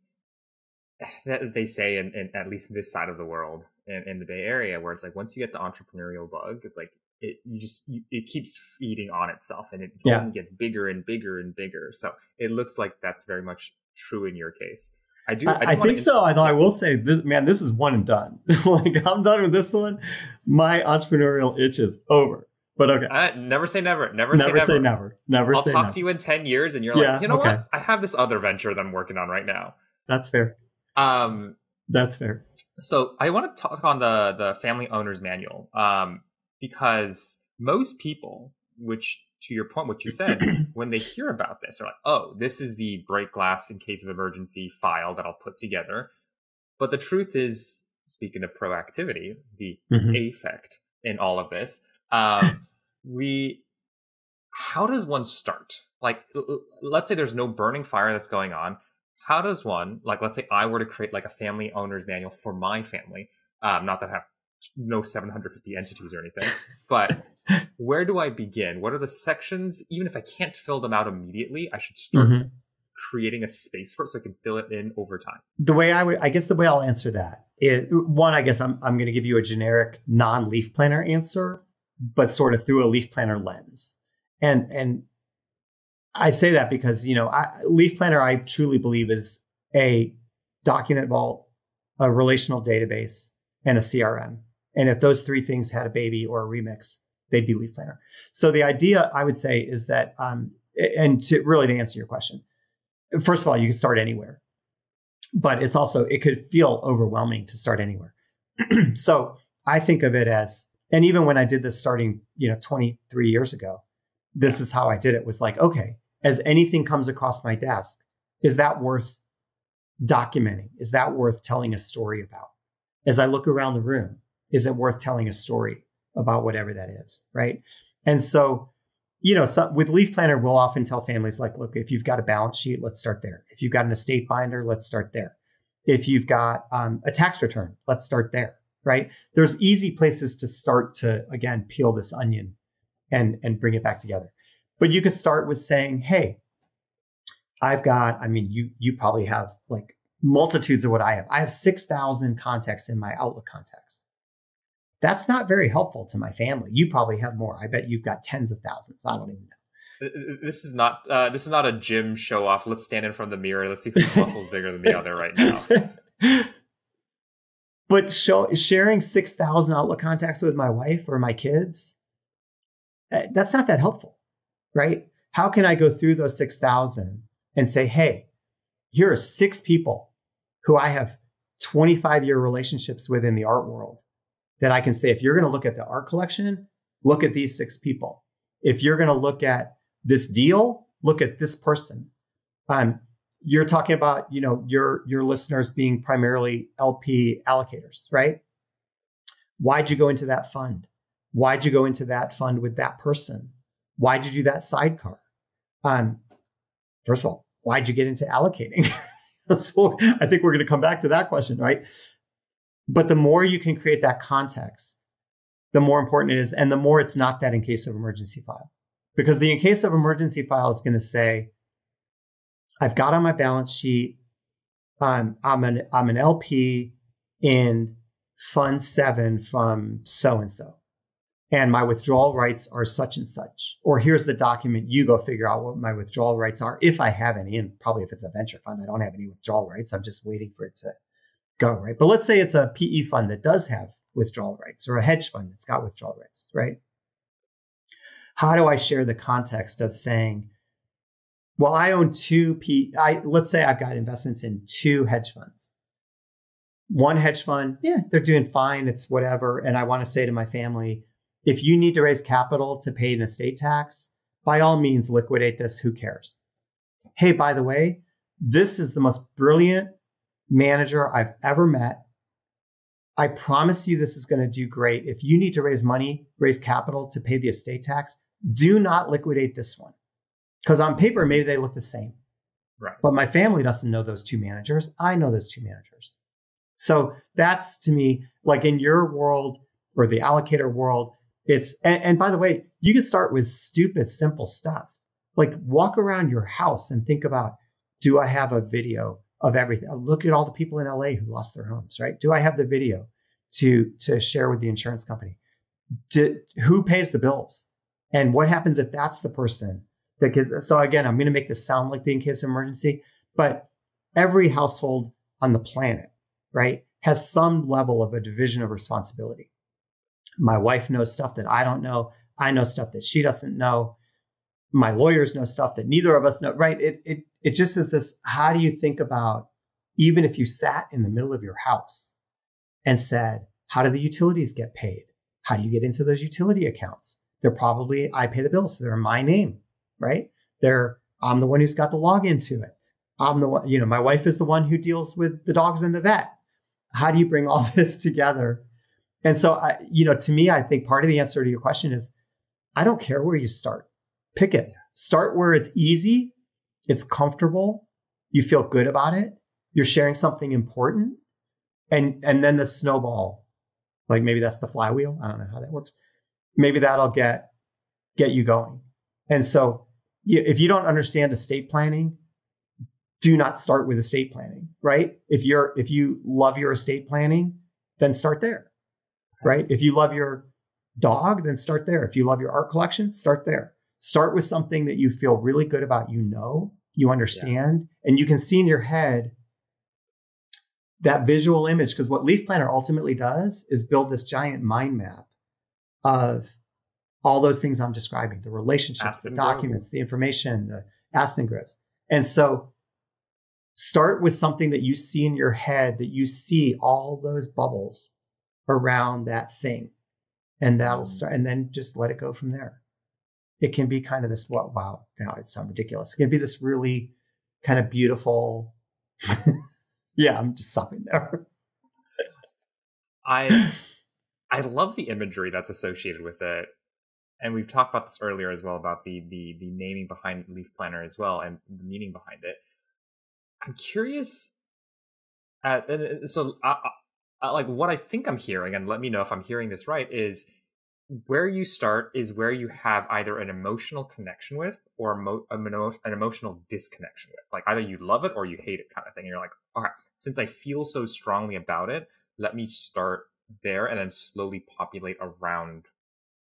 that they say in at least this side of the world, in the Bay Area, where it's like once you get the entrepreneurial bug, it's like it keeps feeding on itself, and it only gets bigger and bigger and bigger. So it looks like that's very much true in your case. I think so. Although I will say this is one and done. Like I'm done with this one. My entrepreneurial itch is over. But okay. Never say never. Never say never. I'll talk to you in 10 years and you're like, you know what? I have this other venture that I'm working on right now. That's fair. That's fair. So I want to talk on the family owner's manual, because most people, which to your point, what you said, when they hear about this, they're like, oh, this is the break glass in case of emergency file that I'll put together. But the truth is, speaking of proactivity, the affect in all of this, how does one start? Like, let's say there's no burning fire that's going on. How does one, like, let's say I were to create like a family owner's manual for my family, not that I have no 750 entities or anything, but where do I begin? What are the sections? Even if I can't fill them out immediately, I should start creating a space for it so I can fill it in over time. The way I'll answer that is, one, I guess I'm going to give you a generic non-Leaf Planner answer, but sort of through a Leaf Planner lens. And I say that because, Leaf Planner, I truly believe, is a document vault, a relational database, and a CRM. And if those three things had a baby or a remix, they'd be Leaf Planner. So the idea, I would say, is that, and to answer your question, first of all, you can start anywhere, but it could feel overwhelming to start anywhere. So I think of it as, and even when I did this starting, 23 years ago, this is how I did it, was like, okay, as anything comes across my desk, is that worth documenting? Is that worth telling a story about? As I look around the room, is it worth telling a story about whatever that is, right? And so, with Leaf Planner, we'll often tell families like, look, if you've got a balance sheet, let's start there. If you've got an estate binder, let's start there. If you've got a tax return, let's start there, right? There's easy places to start to, again, peel this onion and bring it back together. But you could start with saying, hey, you probably have like multitudes of what I have. I have 6,000 contacts in my Outlook contacts. That's not very helpful to my family. You probably have more. I bet you've got tens of thousands. I don't even know. This is not a gym show off. Let's stand in front of the mirror. Let's see whose muscle's bigger than the other right now. But sharing 6,000 Outlook contacts with my wife or my kids, that's not that helpful, right? How can I go through those 6,000 and say, hey, here are 6 people who I have 25-year relationships with in the art world, that I can say, if you're going to look at the art collection, look at these 6 people. If you're going to look at this deal, look at this person. You're talking about, your listeners being primarily LP allocators, right? Why'd you go into that fund? Why'd you go into that fund with that person? Why'd you do that sidecar? First of all, why'd you get into allocating? So I think we're going to come back to that question, right? But the more you can create that context, the more important it is, and the more it's not that in case of emergency file. Because the in case of emergency file is going to say, I've got on my balance sheet, I'm an LP in Fund VII from so-and-so, and my withdrawal rights are such and such. Or here's the document, you go figure out what my withdrawal rights are, if I have any. And probably if it's a venture fund, I don't have any withdrawal rights. I'm just waiting for it to go, right? But let's say it's a PE fund that does have withdrawal rights, or a hedge fund that's got withdrawal rights, right? How do I share the context of saying, well, I own let's say I've got investments in 2 hedge funds. One hedge fund, yeah, they're doing fine, it's whatever. And I want to say to my family, if you need to raise capital to pay an estate tax, by all means, liquidate this, who cares? Hey, by the way, this is the most brilliant manager I've ever met. I promise you this is going to do great. If you need to raise money, raise capital to pay the estate tax, do not liquidate this one. Because on paper, maybe they look the same. Right. But my family doesn't know those 2 managers. I know those 2 managers. So that's, to me, like in your world or the allocator world, it's, and by the way, you can start with stupid, simple stuff. Like walk around your house and think about, do I have a video of everything? Look at all the people in LA who lost their homes, right? Do I have the video to share with the insurance company? Who pays the bills? And what happens if that's the person that gets, so again, I'm going to make this sound like the in case of emergency, but every household on the planet, right, has some level of a division of responsibility. My wife knows stuff that I don't know. I know stuff that she doesn't know. My lawyers know stuff that neither of us know, right? It just is this, how do you think about, even if you sat in the middle of your house and said, how do the utilities get paid? How do you get into those utility accounts? They're probably, I pay the bills, so they're in my name, right? I'm the one who's got the login to it. I'm the one, my wife is the one who deals with the dogs in the vet. How do you bring all this together? And so, to me, I think part of the answer to your question is, I don't care where you start. Pick it. Start where it's easy, it's comfortable, you feel good about it, you're sharing something important, and then the snowball, like maybe that's the flywheel. I don't know how that works. Maybe that'll get you going. And so, if you don't understand estate planning, do not start with estate planning, right? If you love your estate planning, then start there. Right? If you love your dog, then start there. If you love your art collection, start there. Start with something that you feel really good about, you understand, and you can see in your head that visual image. Because what Leaf Planner ultimately does is build this giant mind map of all those things I'm describing, the relationships, Aspen the documents, grows. The information, the Aspen grows. And so start with something that you see in your head, that you see all those bubbles around that thing, and that'll start, and then just let it go from there. It can be kind of this, wow, now it sounds ridiculous. It can be this really kind of beautiful. Yeah, I'm just stopping there. I love the imagery that's associated with it, and we've talked about this earlier as well, about the naming behind Leaf Planner as well, and the meaning behind it. I'm curious, like what I think I'm hearing, and let me know if I'm hearing this right, is where you start is where you have either an emotional connection with or an emotional disconnection with. Like either you love it or you hate it kind of thing. And you're like, all right, since I feel so strongly about it, let me start there and then slowly populate around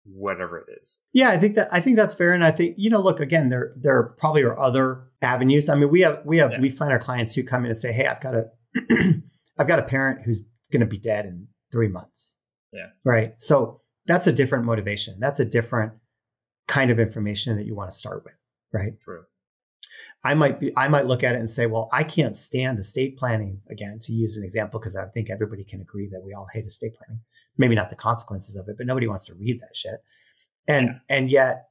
whatever it is. Yeah, I think that's fair. And I think, look, again, there probably are other avenues. I mean, we have Leaf Planner clients who come in and say, hey, I've got a parent who's going to be dead in 3 months. Yeah. Right. So that's a different motivation. That's a different kind of information that you want to start with. Right. True. I might look at it and say, well, I can't stand estate planning, again, to use an example, because I think everybody can agree that we all hate estate planning. Maybe not the consequences of it, but nobody wants to read that shit. And yet,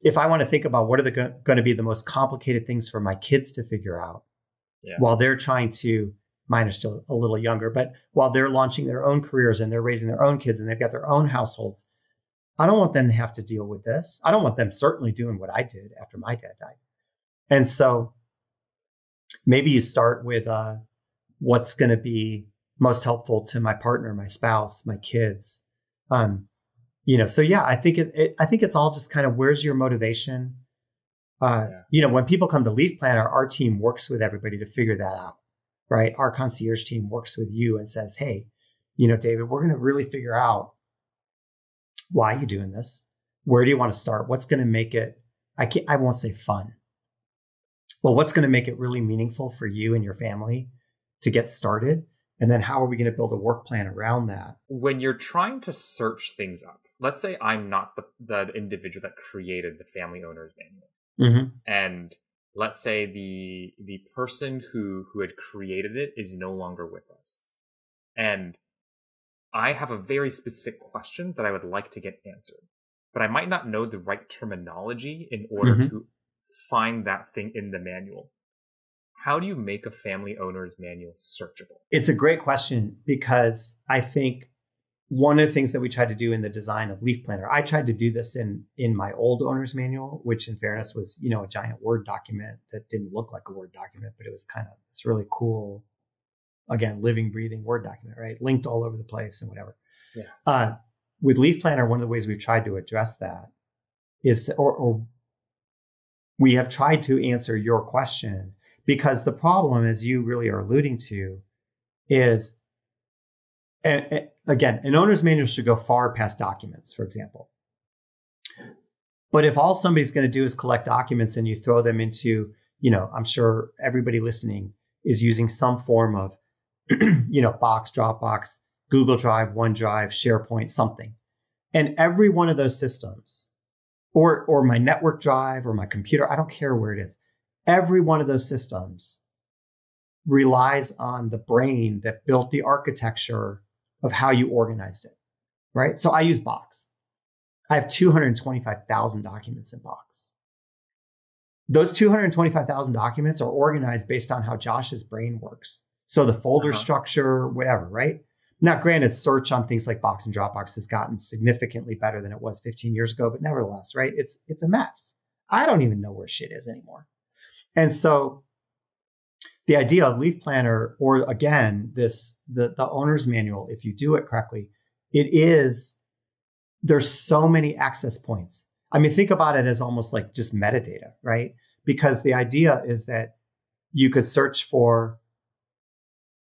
if I want to think about what are going to be the most complicated things for my kids to figure out while they're trying to Mine are still a little younger, but while they're launching their own careers and they're raising their own kids and they've got their own households, I don't want them to have to deal with this. I don't want them certainly doing what I did after my dad died. And so maybe you start with what's going to be most helpful to my partner, my spouse, my kids. So yeah, I think it's all just kind of, where's your motivation? When people come to Leaf Planner, our team works with everybody to figure that out, right? Our concierge team works with you and says, hey, David, we're going to really figure out why you're doing this. Where do you want to start? What's going to make it, I won't say fun, but what's going to make it really meaningful for you and your family to get started? And then how are we going to build a work plan around that? When you're trying to search things up, let's say I'm not the individual that created the family owner's manual. Mm-hmm. And let's say the person who had created it is no longer with us. And I have a very specific question that I would like to get answered, but I might not know the right terminology in order to find that thing in the manual. How do you make a family owner's manual searchable? It's a great question, because I think one of the things that we tried to do in the design of Leaf Planner, I tried to do this in my old owner's manual, which in fairness was, a giant Word document that didn't look like a Word document, but it was kind of this really cool, again, living, breathing Word document, right? Linked all over the place and whatever. Yeah. With Leaf Planner, one of the ways we've tried to address that is, or we have tried to answer your question, because the problem, as you really are alluding to, is, and again, an owner's manual should go far past documents, for example. But if all somebody's going to do is collect documents and you throw them into, I'm sure everybody listening is using some form of, Box, Dropbox, Google Drive, OneDrive, SharePoint, something. And every one of those systems, or my network drive or my computer, I don't care where it is. Every one of those systems relies on the brain that built the architecture of how you organized it, right? So I use Box. I have 225,000 documents in Box. Those 225,000 documents are organized based on how Josh's brain works. So the folder structure, whatever, right? Now, granted, search on things like Box and Dropbox has gotten significantly better than it was 15 years ago, but nevertheless, right? It's a mess. I don't even know where shit is anymore. And so the idea of Leaf Planner, or again, the owner's manual, if you do it correctly, there's so many access points. I mean, think about it as almost like just metadata, right? Because the idea is that you could search for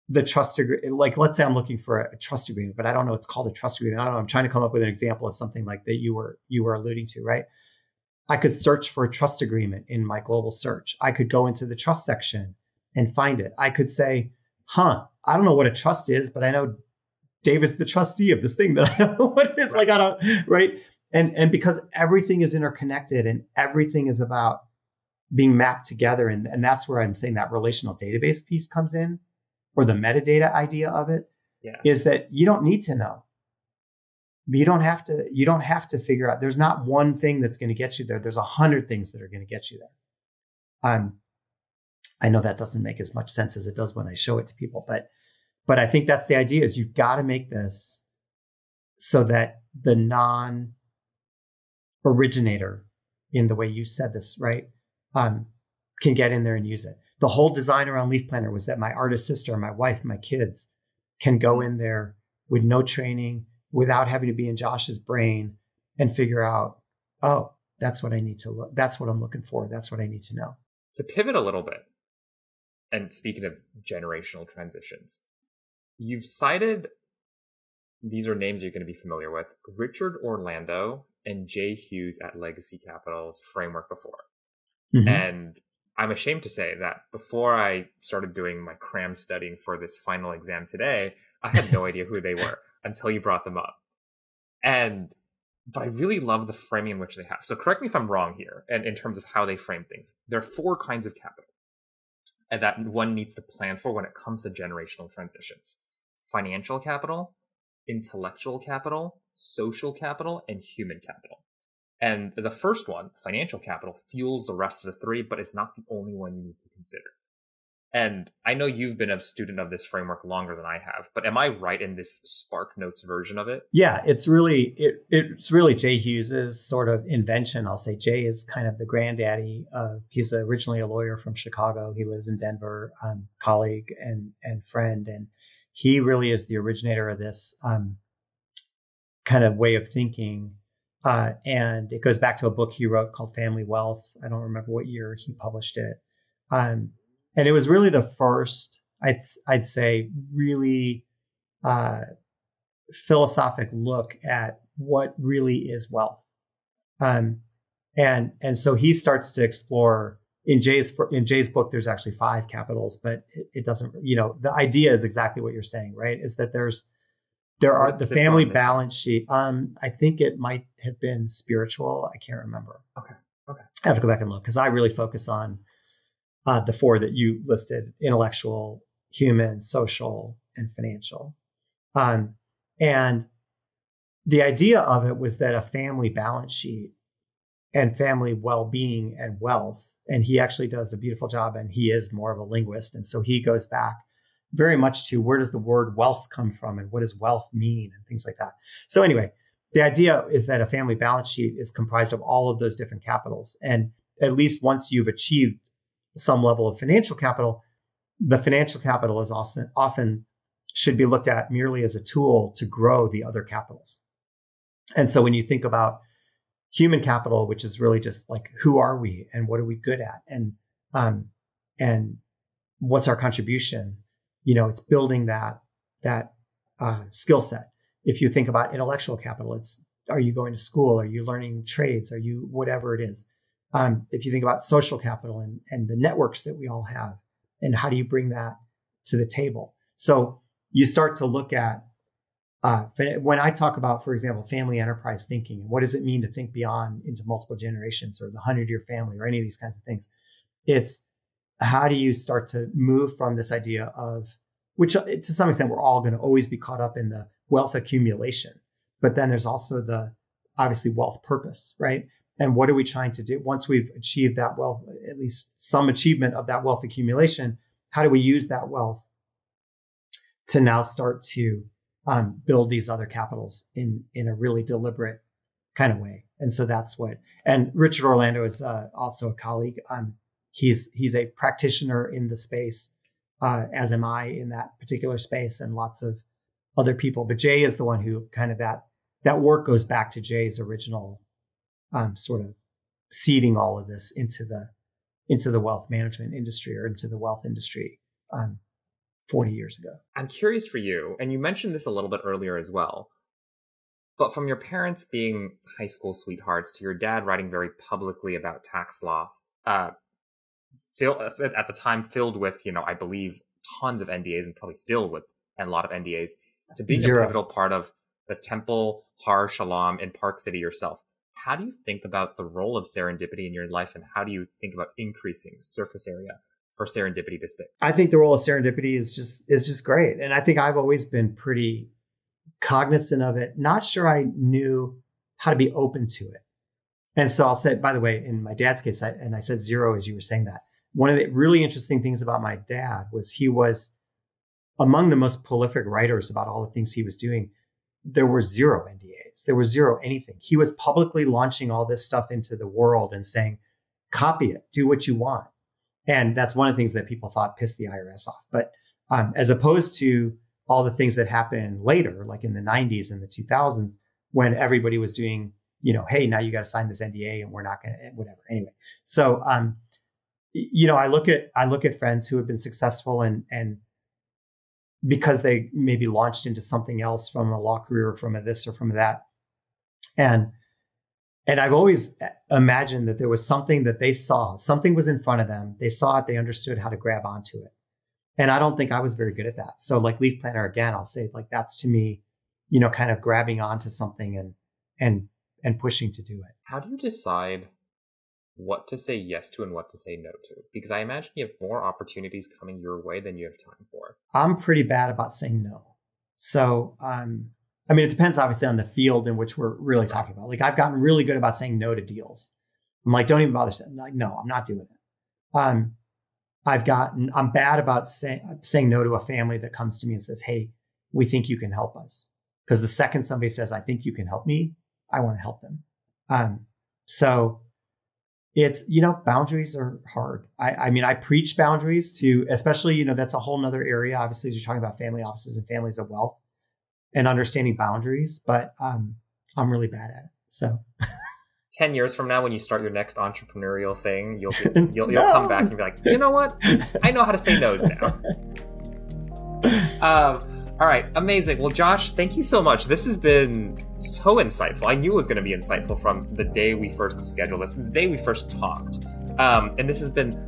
the trust agreement. Like, let's say I'm looking for a trust agreement, but I don't know it's called a trust agreement. I don't know. I'm trying to come up with an example of something like that you were alluding to, right? I could search for a trust agreement in my global search. I could go into the trust section and find it. I could say, I don't know what a trust is, but I know David's the trustee of this thing that I don't know what it is. Right. Like, I don't, right? And because everything is interconnected and everything is about being mapped together. And that's where I'm saying that relational database piece comes in, or the metadata idea of it, is that you don't need to know. You don't have to figure out, there's not one thing that's going to get you there. There's 100 things that are going to get you there. I know that doesn't make as much sense as it does when I show it to people, but I think that's the idea, is you've got to make this so that the non-originator, in the way you said this, right, can get in there and use it. The whole design around Leaf Planner was that my artist sister, my wife, my kids can go in there with no training, without having to be in Josh's brain, and figure out, oh, that's what I need to look. That's what I'm looking for. That's what I need to know. To pivot a little bit, and speaking of generational transitions, you've cited, these are names you're going to be familiar with, Richard Orlando and Jay Hughes at Legacy Capital's framework before. Mm-hmm. And I'm ashamed to say that before I started doing my cram studying for this final exam today, I had no idea who they were until you brought them up. But I really love the framing in which they have. So correct me if I'm wrong here, and in terms of how they frame things. There are 4 kinds of capital, and that one needs to plan for when it comes to generational transitions: financial capital, intellectual capital, social capital, and human capital. And the first one, financial capital, fuels the rest of the 3, but it's not the only one you need to consider. And I know you've been a student of this framework longer than I have, but am I right in this Spark Notes version of it? Yeah, it's really Jay Hughes's sort of invention. I'll say Jay is kind of the granddaddy of. He's originally a lawyer from Chicago. He lives in Denver, colleague and friend, and he really is the originator of this kind of way of thinking. And it goes back to a book he wrote called Family Wealth. I don't remember what year he published it. And it was really the first, I'd say, really philosophic look at what really is wealth. And so he starts to explore in Jay's book. There's actually 5 capitals, but it doesn't. The idea is exactly what you're saying, right? Is that there are the family balance sheet. I think it might have been spiritual. I can't remember. Okay. I have to go back and look because I really focus on the 4 that you listed: intellectual, human, social, and financial. And the idea of it was that a family balance sheet and family well-being and wealth, and he actually does a beautiful job, and he is more of a linguist. And so he goes back very much to where does the word wealth come from and what does wealth mean and things like that. So anyway, the idea is that a family balance sheet is comprised of all of those different capitals. And at least once you've achieved some level of financial capital, the financial capital is often should be looked at merely as a tool to grow the other capitals. And so when you think about human capital, which is really just like, who are we and what are we good at? And what's our contribution? It's building that skill set. If you think about intellectual capital, it's, are you going to school? Are you learning trades? Are you whatever it is? If you think about social capital and the networks that we all have, and how do you bring that to the table? So you start to look at, when I talk about, for example, family enterprise thinking, what does it mean to think beyond into multiple generations or the 100-year family or any of these kinds of things? It's how do you start to move from this idea of, which to some extent we're all going to always be caught up in the wealth accumulation, but then there's also the obviously wealth purpose, right? And what are we trying to do once we've achieved that wealth, at least some achievement of that wealth accumulation? How do we use that wealth to now start to build these other capitals in a really deliberate kind of way? And so that's what. And Richard Orlando is also a colleague. He's a practitioner in the space, as am I in that particular space, and lots of other people. But Jay is the one who kind of that work goes back to Jay's original sort of seeding all of this into the wealth management industry or into the wealth industry 40 years ago. I'm curious for you, and you mentioned this a little bit earlier as well, but from your parents being high school sweethearts to your dad writing very publicly about tax law, at the time filled with, I believe, tons of NDAs and probably still with a lot of NDAs, to being a pivotal part of the Temple Har Shalom in Park City yourself. How do you think about the role of serendipity in your life, and how do you think about increasing surface area for serendipity to stick? I think the role of serendipity is just great. And I think I've always been pretty cognizant of it. Not sure I knew how to be open to it. And so I'll say, by the way, in my dad's case, I said 0 as you were saying that. One of the really interesting things about my dad was he was among the most prolific writers about all the things he was doing. There were 0 NDAs. There was 0 anything. He was publicly launching all this stuff into the world and saying, copy it, do what you want. And that's one of the things that people thought pissed the IRS off. But as opposed to all the things that happened later, like in the 90s and the 2000s, when everybody was doing, hey, now you got to sign this NDA and we're not going to, whatever. Anyway, so, I look at friends who have been successful and because they maybe launched into something else from a law career, from a this or from that. And I've always imagined that there was something that they saw, something was in front of them. They saw it, they understood how to grab onto it. And I don't think I was very good at that. So like Leaf Planner, again, I'll say like, that's to me, kind of grabbing onto something and pushing to do it. How do you decide what to say yes to and what to say no to? Because I imagine you have more opportunities coming your way than you have time for. I'm pretty bad about saying no. So, it depends obviously on the field in which we're really talking about. Like I've gotten really good about saying no to deals. I'm like, don't even bother saying, like, no, I'm not doing it. I'm bad about saying no to a family that comes to me and says, hey, we think you can help us. Because the second somebody says, I think you can help me, I want to help them. So it's, boundaries are hard. I mean, I preach boundaries to, especially, that's a whole nother area. Obviously, as you're talking about family offices and families of wealth and understanding boundaries, but I'm really bad at it. So 10 years from now, when you start your next entrepreneurial thing, you'll No. come back and be like, you know what? I know how to say no's now. All right, amazing. Well, Josh, thank you so much. This has been so insightful. I knew it was going to be insightful from the day we first scheduled this, the day we first talked. And this has been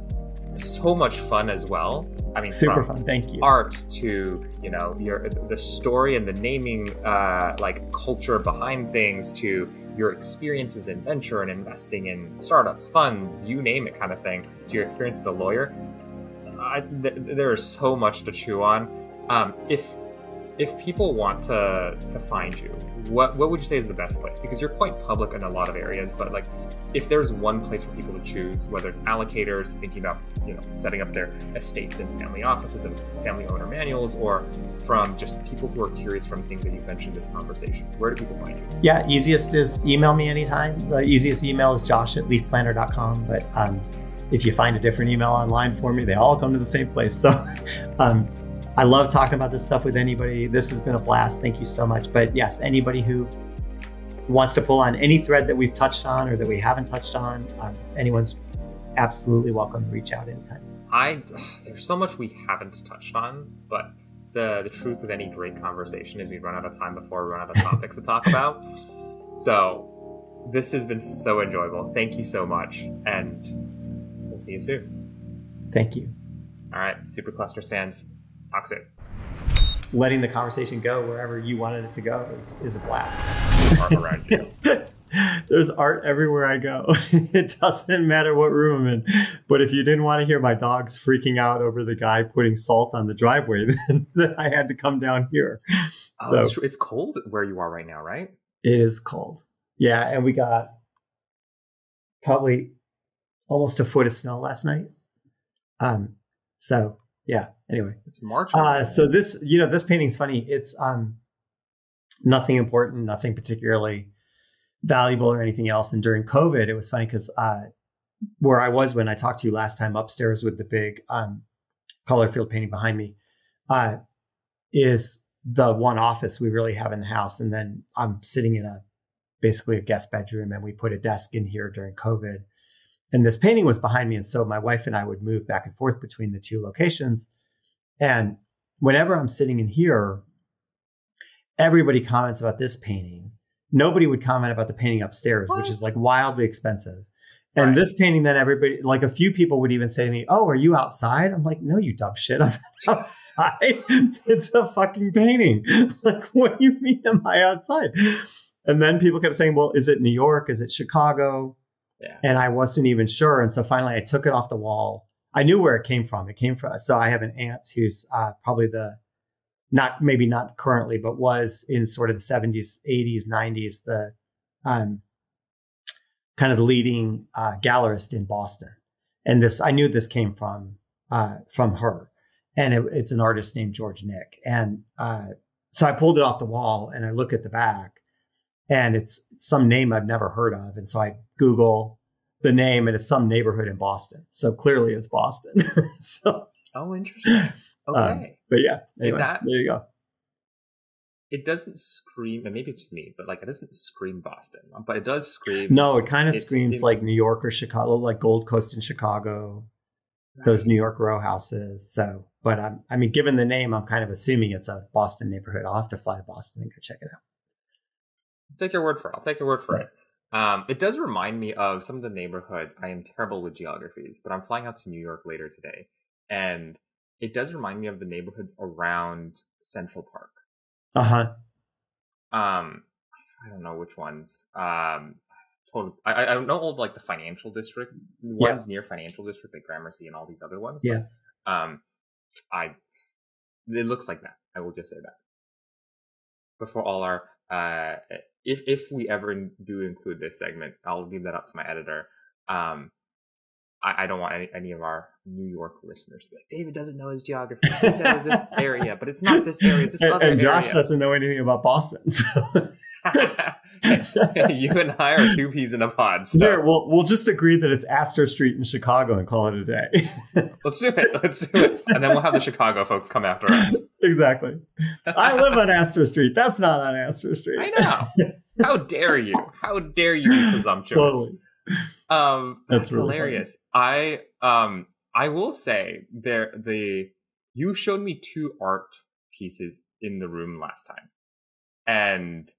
so much fun as well. I mean, super fun. Thank you. Art to the story and the naming, like culture behind things, to your experiences in venture and investing in startups, funds, you name it, kind of thing, to your experience as a lawyer. There is so much to chew on. If people want to find you, what would you say is the best place? Because you're quite public in a lot of areas, but like, if there's one place for people to choose, whether it's allocators thinking about setting up their estates and family offices and family owner manuals, or from just people who are curious from things that you've mentioned in this conversation, where do people find you? Yeah, easiest is email me anytime. The easiest email is josh@leafplanner.com, but if you find a different email online for me, they all come to the same place. So I love talking about this stuff with anybody. This has been a blast. Thank you so much. But yes, anybody who wants to pull on any thread that we've touched on or that we haven't touched on, anyone's absolutely welcome to reach out anytime. There's so much we haven't touched on, but the truth with any great conversation is we run out of time before we run out of topics to talk about. So this has been so enjoyable. Thank you so much, and we'll see you soon. Thank you. All right, Superclusters fans, talk soon. Letting the conversation go wherever you wanted it to go is a blast. Art around you. There's art everywhere I go. It doesn't matter what room I'm in. But if you didn't want to hear my dogs freaking out over the guy putting salt on the driveway, then I had to come down here. Oh, so it's cold where you are right now, right? It is cold. Yeah, and we got probably almost a foot of snow last night. So yeah. Anyway, it's March. So this painting's funny. It's nothing important, nothing particularly valuable or anything else. And during COVID, it was funny because where I was when I talked to you last time, upstairs with the big color field painting behind me, is the one office we really have in the house. And then I'm sitting in basically a guest bedroom, and we put a desk in here during COVID. And this painting was behind me. And so my wife and I would move back and forth between the two locations. And whenever I'm sitting in here, everybody comments about this painting. Nobody would comment about the painting upstairs, which is like wildly expensive. And this painting, then everybody, like a few people would even say to me, oh, are you outside? I'm like, no, you dumb shit. I'm not outside. It's a fucking painting. Like, what do you mean am I outside? And then people kept saying, well, is it New York? Is it Chicago? Yeah. And I wasn't even sure. And so finally I took it off the wall. I knew where it came from. So I have an aunt who's probably maybe not currently, but was in sort of the 70s, 80s, 90s, the kind of the leading gallerist in Boston. And I knew this came from her. And it's an artist named George Nick. And so I pulled it off the wall and I look at the back, and it's some name I've never heard of. And so I Google the name, and it's some neighborhood in Boston. So clearly it's Boston. Oh, interesting. Okay. But yeah, anyway, there you go. It doesn't scream, and maybe it's just me, but like it doesn't scream Boston, but it does scream. No, it kind of screams like New York or Chicago, like Gold Coast in Chicago, those New York row houses. So, but I mean, given the name, I'm kind of assuming it's a Boston neighborhood. I'll have to fly to Boston and go check it out. I'll take your word for it. It does remind me of some of the neighborhoods. I am terrible with geographies, but I'm flying out to New York later today, and it does remind me of the neighborhoods around Central Park. Uh-huh. I don't know which ones. Totally. I don't know all like the financial district ones near financial district, like Gramercy and all these other ones. Yeah. But, it looks like that. I will just say that. But for all our, if we ever do include this segment, I'll leave that up to my editor. I don't want any of our New York listeners to be like, David doesn't know his geography. He said it was this area, but it's not this area. It's this other area. And Josh doesn't know anything about Boston. So. You and I are two peas in a pod. So. There, we'll just agree that it's Astor Street in Chicago and call it a day. Let's do it. And then we'll have the Chicago folks come after us. Exactly. I live on Astor Street. That's not on Astor Street. I know. How dare you? How dare you be presumptuous? Totally. That's really hilarious. Funny. I will say you showed me two art pieces in the room last time, and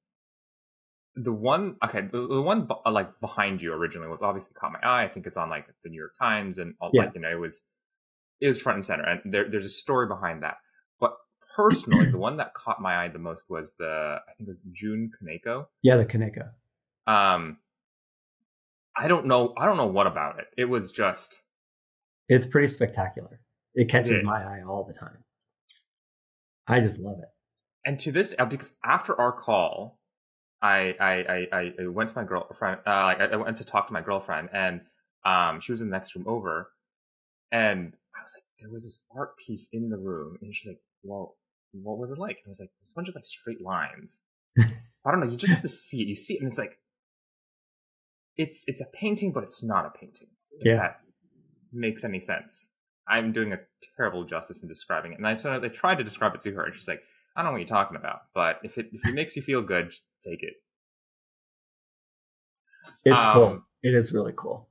the one like behind you originally was obviously caught my eye. I think it's on like the New York Times and all, like, you know, it was front and center, and there's a story behind that. But personally, the one that caught my eye the most was I think it was Jun Kaneko. Yeah, the Kaneko. I don't know what about it. It was just... It's pretty spectacular. It catches my eye all the time. I just love it. And to this, because after our call, I went to my girlfriend, I went to talk to my girlfriend, and she was in the next room over, and I was like, there was this art piece in the room, and she's like, well, what was it like? And I was like, it's a bunch of like straight lines. I don't know, you just have to see it. You see it, and it's like, it's a painting, but it's not a painting. If that makes any sense. I'm doing a terrible justice in describing it. And I tried to describe it to her, and she's like, I don't know what you're talking about, but if it makes you feel good, just take it. It's cool. It is really cool.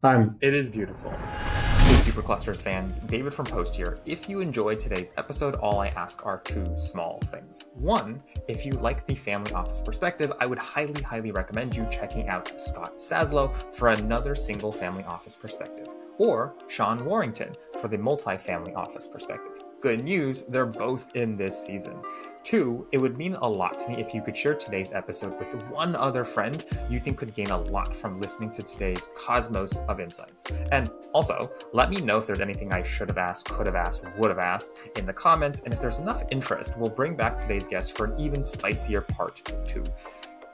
It is beautiful. Hey, Superclusters fans, David from Post here. If you enjoyed today's episode, all I ask are two small things. One, if you like the family office perspective, I would highly, highly recommend you checking out Scott Saslow for another single family office perspective, or Sean Warrington for the multi-family office perspective. Good news, they're both in this season. Two, it would mean a lot to me if you could share today's episode with one other friend you think could gain a lot from listening to today's cosmos of insights. And also, let me know if there's anything I should have asked, could have asked, would have asked in the comments, and if there's enough interest, we'll bring back today's guest for an even spicier part 2.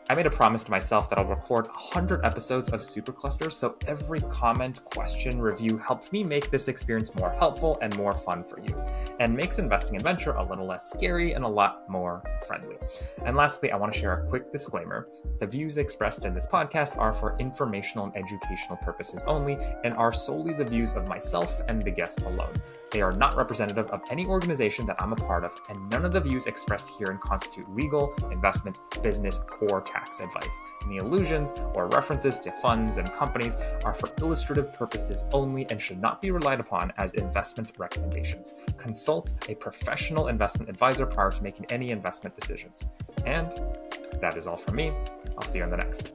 I made a promise to myself that I'll record 100 episodes of Superclusters, so every comment, question, review helps me make this experience more helpful and more fun for you, and makes investing in venture a little less scary and a lot more friendly. And lastly, I want to share a quick disclaimer. The views expressed in this podcast are for informational and educational purposes only, and are solely the views of myself and the guest alone. They are not representative of any organization that I'm a part of, and none of the views expressed herein constitute legal, investment, business, or tax advice. Any allusions or references to funds and companies are for illustrative purposes only and should not be relied upon as investment recommendations. Consult a professional investment advisor prior to making any investment decisions. And that is all from me. I'll see you on the next.